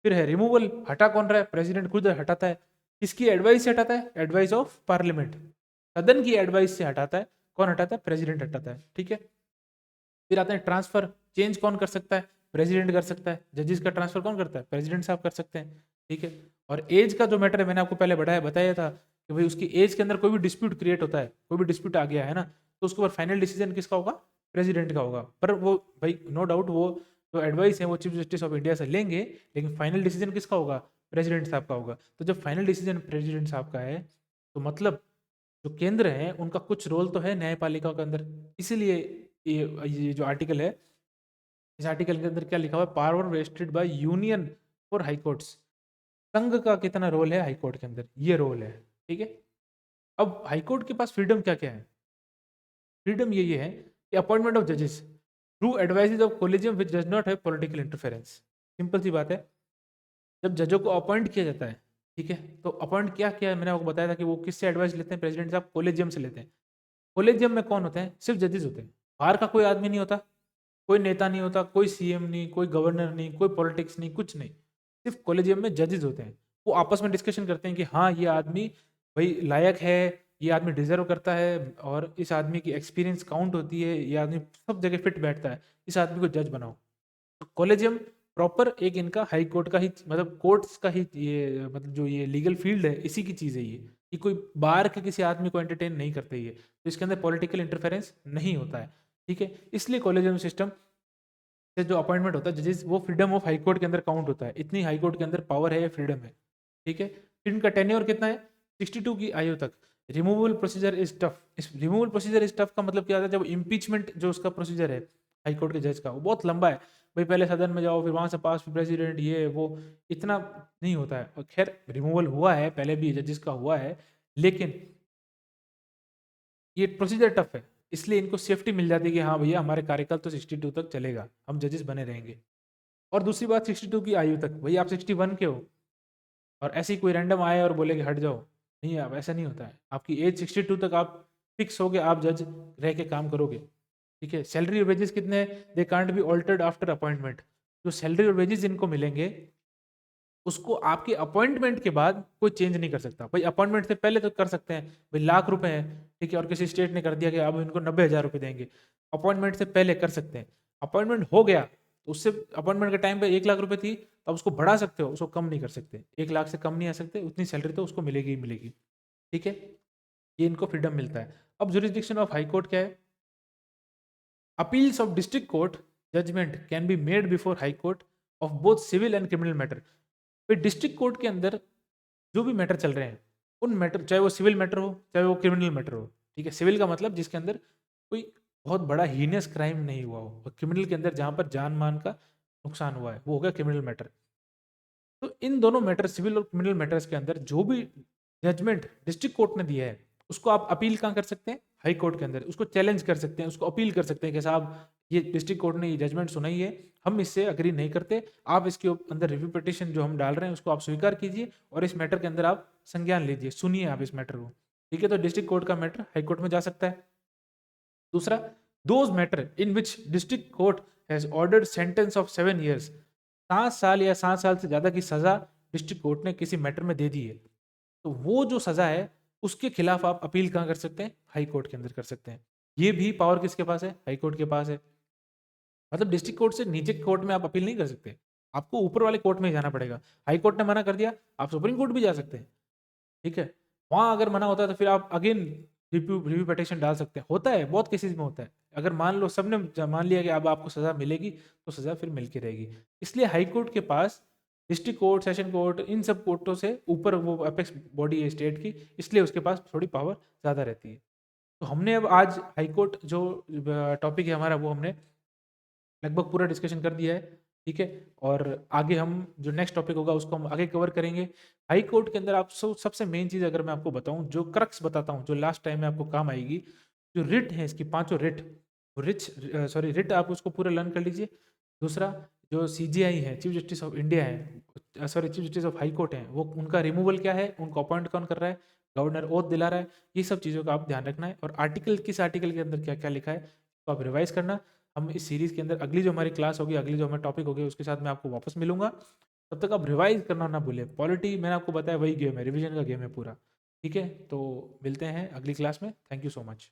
फिर है रिमूवल, हटा कौन रहा है, प्रेसिडेंट खुद हटाता है। किसकी एडवाइस से हटाता है, एडवाइस ऑफ पार्लियामेंट, सदन की एडवाइस से हटाता है। कौन हटाता है, प्रेसिडेंट हटाता है। ठीक है, फिर आता है ट्रांसफर, चेंज कौन कर सकता है, प्रेसिडेंट कर सकता है। जजेस का ट्रांसफर कौन करता है, प्रेसिडेंट साहब कर सकते हैं। ठीक है, और एज का जो मैटर है मैंने आपको पहले बताया था कि भाई उसकी एज के अंदर कोई भी डिस्प्यूट क्रिएट होता है, कोई भी डिस्प्यूट आ गया है ना, तो उसके ऊपर फाइनल डिसीजन किसका होगा, प्रेसिडेंट का होगा। पर वो भाई नो डाउट वो जो एडवाइस है वो चीफ जस्टिस ऑफ इंडिया से लेंगे, लेकिन फाइनल डिसीजन किसका होगा, प्रेसिडेंट साहब का होगा। तो जब फाइनल डिसीजन प्रेसिडेंट साहब का है, तो मतलब जो केंद्र है उनका कुछ रोल तो है न्यायपालिका के अंदर। इसीलिए ये जो आर्टिकल है, इस आर्टिकल के अंदर क्या लिखा हुआ है, power vested by union for high courts. संघ का कितना रोल है हाई कोर्ट के अंदर, ये रोल है। ठीक है, अब हाई कोर्ट के पास फ्रीडम क्या क्या है, फ्रीडम ये है कि अपॉइंटमेंट ऑफ जजेस through advices of collegium which does not have political interference. Simple सी बात है, जब जजों को अपॉइंट किया जाता है, ठीक है, तो अपॉइंट क्या किया है मैंने आपको बताया था कि वो किससे एडवाइस लेते हैं, प्रेसिडेंट साहब कोलेजियम से लेते हैं। कोलेजियम में कौन होते हैं, सिर्फ जजेस होते हैं, बाहर का कोई आदमी नहीं होता, कोई नेता नहीं होता, कोई सीएम नहीं, कोई गवर्नर नहीं, कोई पॉलिटिक्स नहीं, कुछ नहीं, सिर्फ कॉलेजियम में जजेस होते हैं। वो आपस में डिस्कशन करते हैं कि हाँ ये आदमी भाई लायक है, ये आदमी डिजर्व करता है, और इस आदमी की एक्सपीरियंस काउंट होती है, ये आदमी सब जगह फिट बैठता है, इस आदमी को जज बनाओ। तो कॉलेजियम प्रॉपर एक इनका हाई कोर्ट का ही, मतलब कोर्ट्स का ही ये, मतलब जो ये लीगल फील्ड है इसी की चीज़ है ये, कि कोई बाहर के किसी आदमी को एंटरटेन नहीं करते ये, तो इसके अंदर पॉलिटिकल इंटरफेरेंस नहीं होता है। ठीक है, इसलिए कॉलेजियम सिस्टम से जो अपॉइंटमेंट होता है जजेस, वो फ्रीडम ऑफ हाई कोर्ट के अंदर काउंट होता है, इतनी हाई कोर्ट के अंदर पावर है, फ्रीडम है। ठीक है, फिर इनका टेन्योर कितना है, 62 की आयु तक। रिमूवल प्रोसीजर इज टफ, इस रिमूवल प्रोसीजर इज टफ का मतलब क्या होता है, जब इम्पीचमेंट जो उसका प्रोसीजर है हाई कोर्ट के जज का, वो बहुत लंबा है भाई, पहले सदन में जाओ, फिर वहां से पास, फिर प्रेसिडेंट, ये वो, इतना नहीं होता है। और खैर रिमूवल हुआ है पहले भी जजेस का हुआ है, लेकिन ये प्रोसीजर टफ है, इसलिए इनको सेफ्टी मिल जाती है कि हाँ भैया हमारे कार्यकाल तो 62 तक चलेगा, हम जजेस बने रहेंगे। और दूसरी बात 62 की आयु तक, भाई आप 61 के हो और ऐसे ही कोई रैंडम आए और बोले कि हट जाओ, नहीं आप ऐसा नहीं होता है। आपकी एज 62 तक आप फिक्स हो गए, आप जज रह के काम करोगे, ठीक है। सैलरी और वेजेस कितने, they can't be altered after appointment. जो सैलरी और वेजेस जिनको मिलेंगे उसको आपके अपॉइंटमेंट के बाद कोई चेंज नहीं कर सकता। भाई अपॉइंटमेंट से पहले तो कर सकते हैं, भाई लाख रुपए हैं, ठीक है, और किसी स्टेट ने कर दिया कि अब इनको 90,000 रुपए देंगे, अपॉइंटमेंट से पहले कर सकते हैं। अपॉइंटमेंट हो गया तो उससे, अपॉइंटमेंट के टाइम पे 1 लाख रुपए थी, तो उसको बढ़ा सकते हो, उसको कम नहीं कर सकते। 1 लाख से कम नहीं आ सकते, उतनी सैलरी तो उसको मिलेगी ही मिलेगी, ठीक है। ये इनको फ्रीडम मिलता है। अब जुरिस्डिक्शन ऑफ हाई कोर्ट क्या है, appeals of district court judgement can be made before high court of both civil and criminal matter. District court के अंदर जो भी मैटर चल रहे हैं, उन मैटर, चाहे वो सिविल मैटर हो चाहे वो क्रिमिनल मैटर हो, ठीक है। सिविल का मतलब जिसके अंदर कोई बहुत बड़ा हीनियस क्राइम नहीं हुआ हो, और क्रिमिनल के अंदर जहां पर जान मान का नुकसान हुआ है, वो हो गया क्रिमिनल मैटर। तो इन दोनों मैटर, सिविल और क्रिमिनल मैटर्स के अंदर जो भी जजमेंट डिस्ट्रिक्ट कोर्ट ने दिया है, उसको आप अपील कहाँ कर सकते हैं, हाई कोर्ट के अंदर। उसको चैलेंज कर सकते हैं, उसको अपील कर सकते हैं कि साहब ये डिस्ट्रिक्ट कोर्ट ने ये जजमेंट सुनाई है, हम इससे अग्री नहीं करते, आप इसके अंदर रिव्यू पिटिशन जो हम डाल रहे हैं उसको आप स्वीकार कीजिए और इस मैटर के अंदर आप संज्ञान लीजिए, सुनिए आप इस मैटर को, ठीक है। तो डिस्ट्रिक्ट कोर्ट का मैटर हाई कोर्ट में जा सकता है। दूसरा, those matter in which district court has ordered sentence of 7 years, 7 साल या 7 साल से ज्यादा की सजा डिस्ट्रिक्ट कोर्ट ने किसी मैटर में दे दी है, तो वो जो सजा है उसके खिलाफ आप अपील कहाँ कर सकते हैं, हाई कोर्ट के अंदर कर सकते हैं। ये भी पावर किसके पास है, हाई कोर्ट के पास है। मतलब डिस्ट्रिक्ट कोर्ट से नीचे के कोर्ट में आप अपील नहीं कर सकते, आपको ऊपर वाले कोर्ट में ही जाना पड़ेगा। हाई कोर्ट ने मना कर दिया, आप सुप्रीम कोर्ट भी जा सकते हैं, ठीक है। वहां अगर मना होता है तो फिर आप अगेन रिव्यू रिव्यू पिटिशन डाल सकते हैं। होता है, बहुत केसेस में होता है। अगर मान लो सबने मान लिया कि अब आपको सजा मिलेगी, तो सजा फिर मिल के रहेगी। इसलिए हाई कोर्ट के पास डिस्ट्रिक्ट कोर्ट, सेशन कोर्ट, इन सब कोर्टों से ऊपर वो अपेक्स बॉडी है स्टेट की, इसलिए उसके पास थोड़ी पावर ज़्यादा रहती है। तो हमने अब आज हाई कोर्ट जो टॉपिक है हमारा, वो हमने लगभग पूरा डिस्कशन कर दिया है, ठीक है। और आगे हम जो नेक्स्ट टॉपिक होगा उसको हम आगे कवर करेंगे। हाई कोर्ट के अंदर आप सबसे मेन चीज़ अगर मैं आपको बताऊं, जो क्रक्स बताता हूं, जो लास्ट टाइम में आपको काम आएगी, जो रिट है इसकी, पांचों रिट, रिट आप उसको पूरा लर्न कर लीजिए। दूसरा, जो सीजीआई है, चीफ जस्टिस ऑफ इंडिया है, sorry chief justice of high court है, वो उनका रिमूवल क्या है, उनको अपॉइंट कौन कर रहा है, गवर्नर ओथ दिला रहा है, ये सब चीज़ों का आप ध्यान रखना है। और आर्टिकल, किस आर्टिकल के अंदर क्या क्या लिखा है, तो आप रिवाइज करना। हम इस सीरीज के अंदर अगली जो हमारी क्लास होगी, अगली जो हमारा टॉपिक होगी, उसके साथ मैं आपको वापस मिलूंगा। तब तक आप रिवाइज करना ना भूलें। पॉलिटी मैंने आपको बताया वही गेम है, रिवीजन का गेम है पूरा, ठीक है। तो मिलते हैं अगली क्लास में। Thank you so much.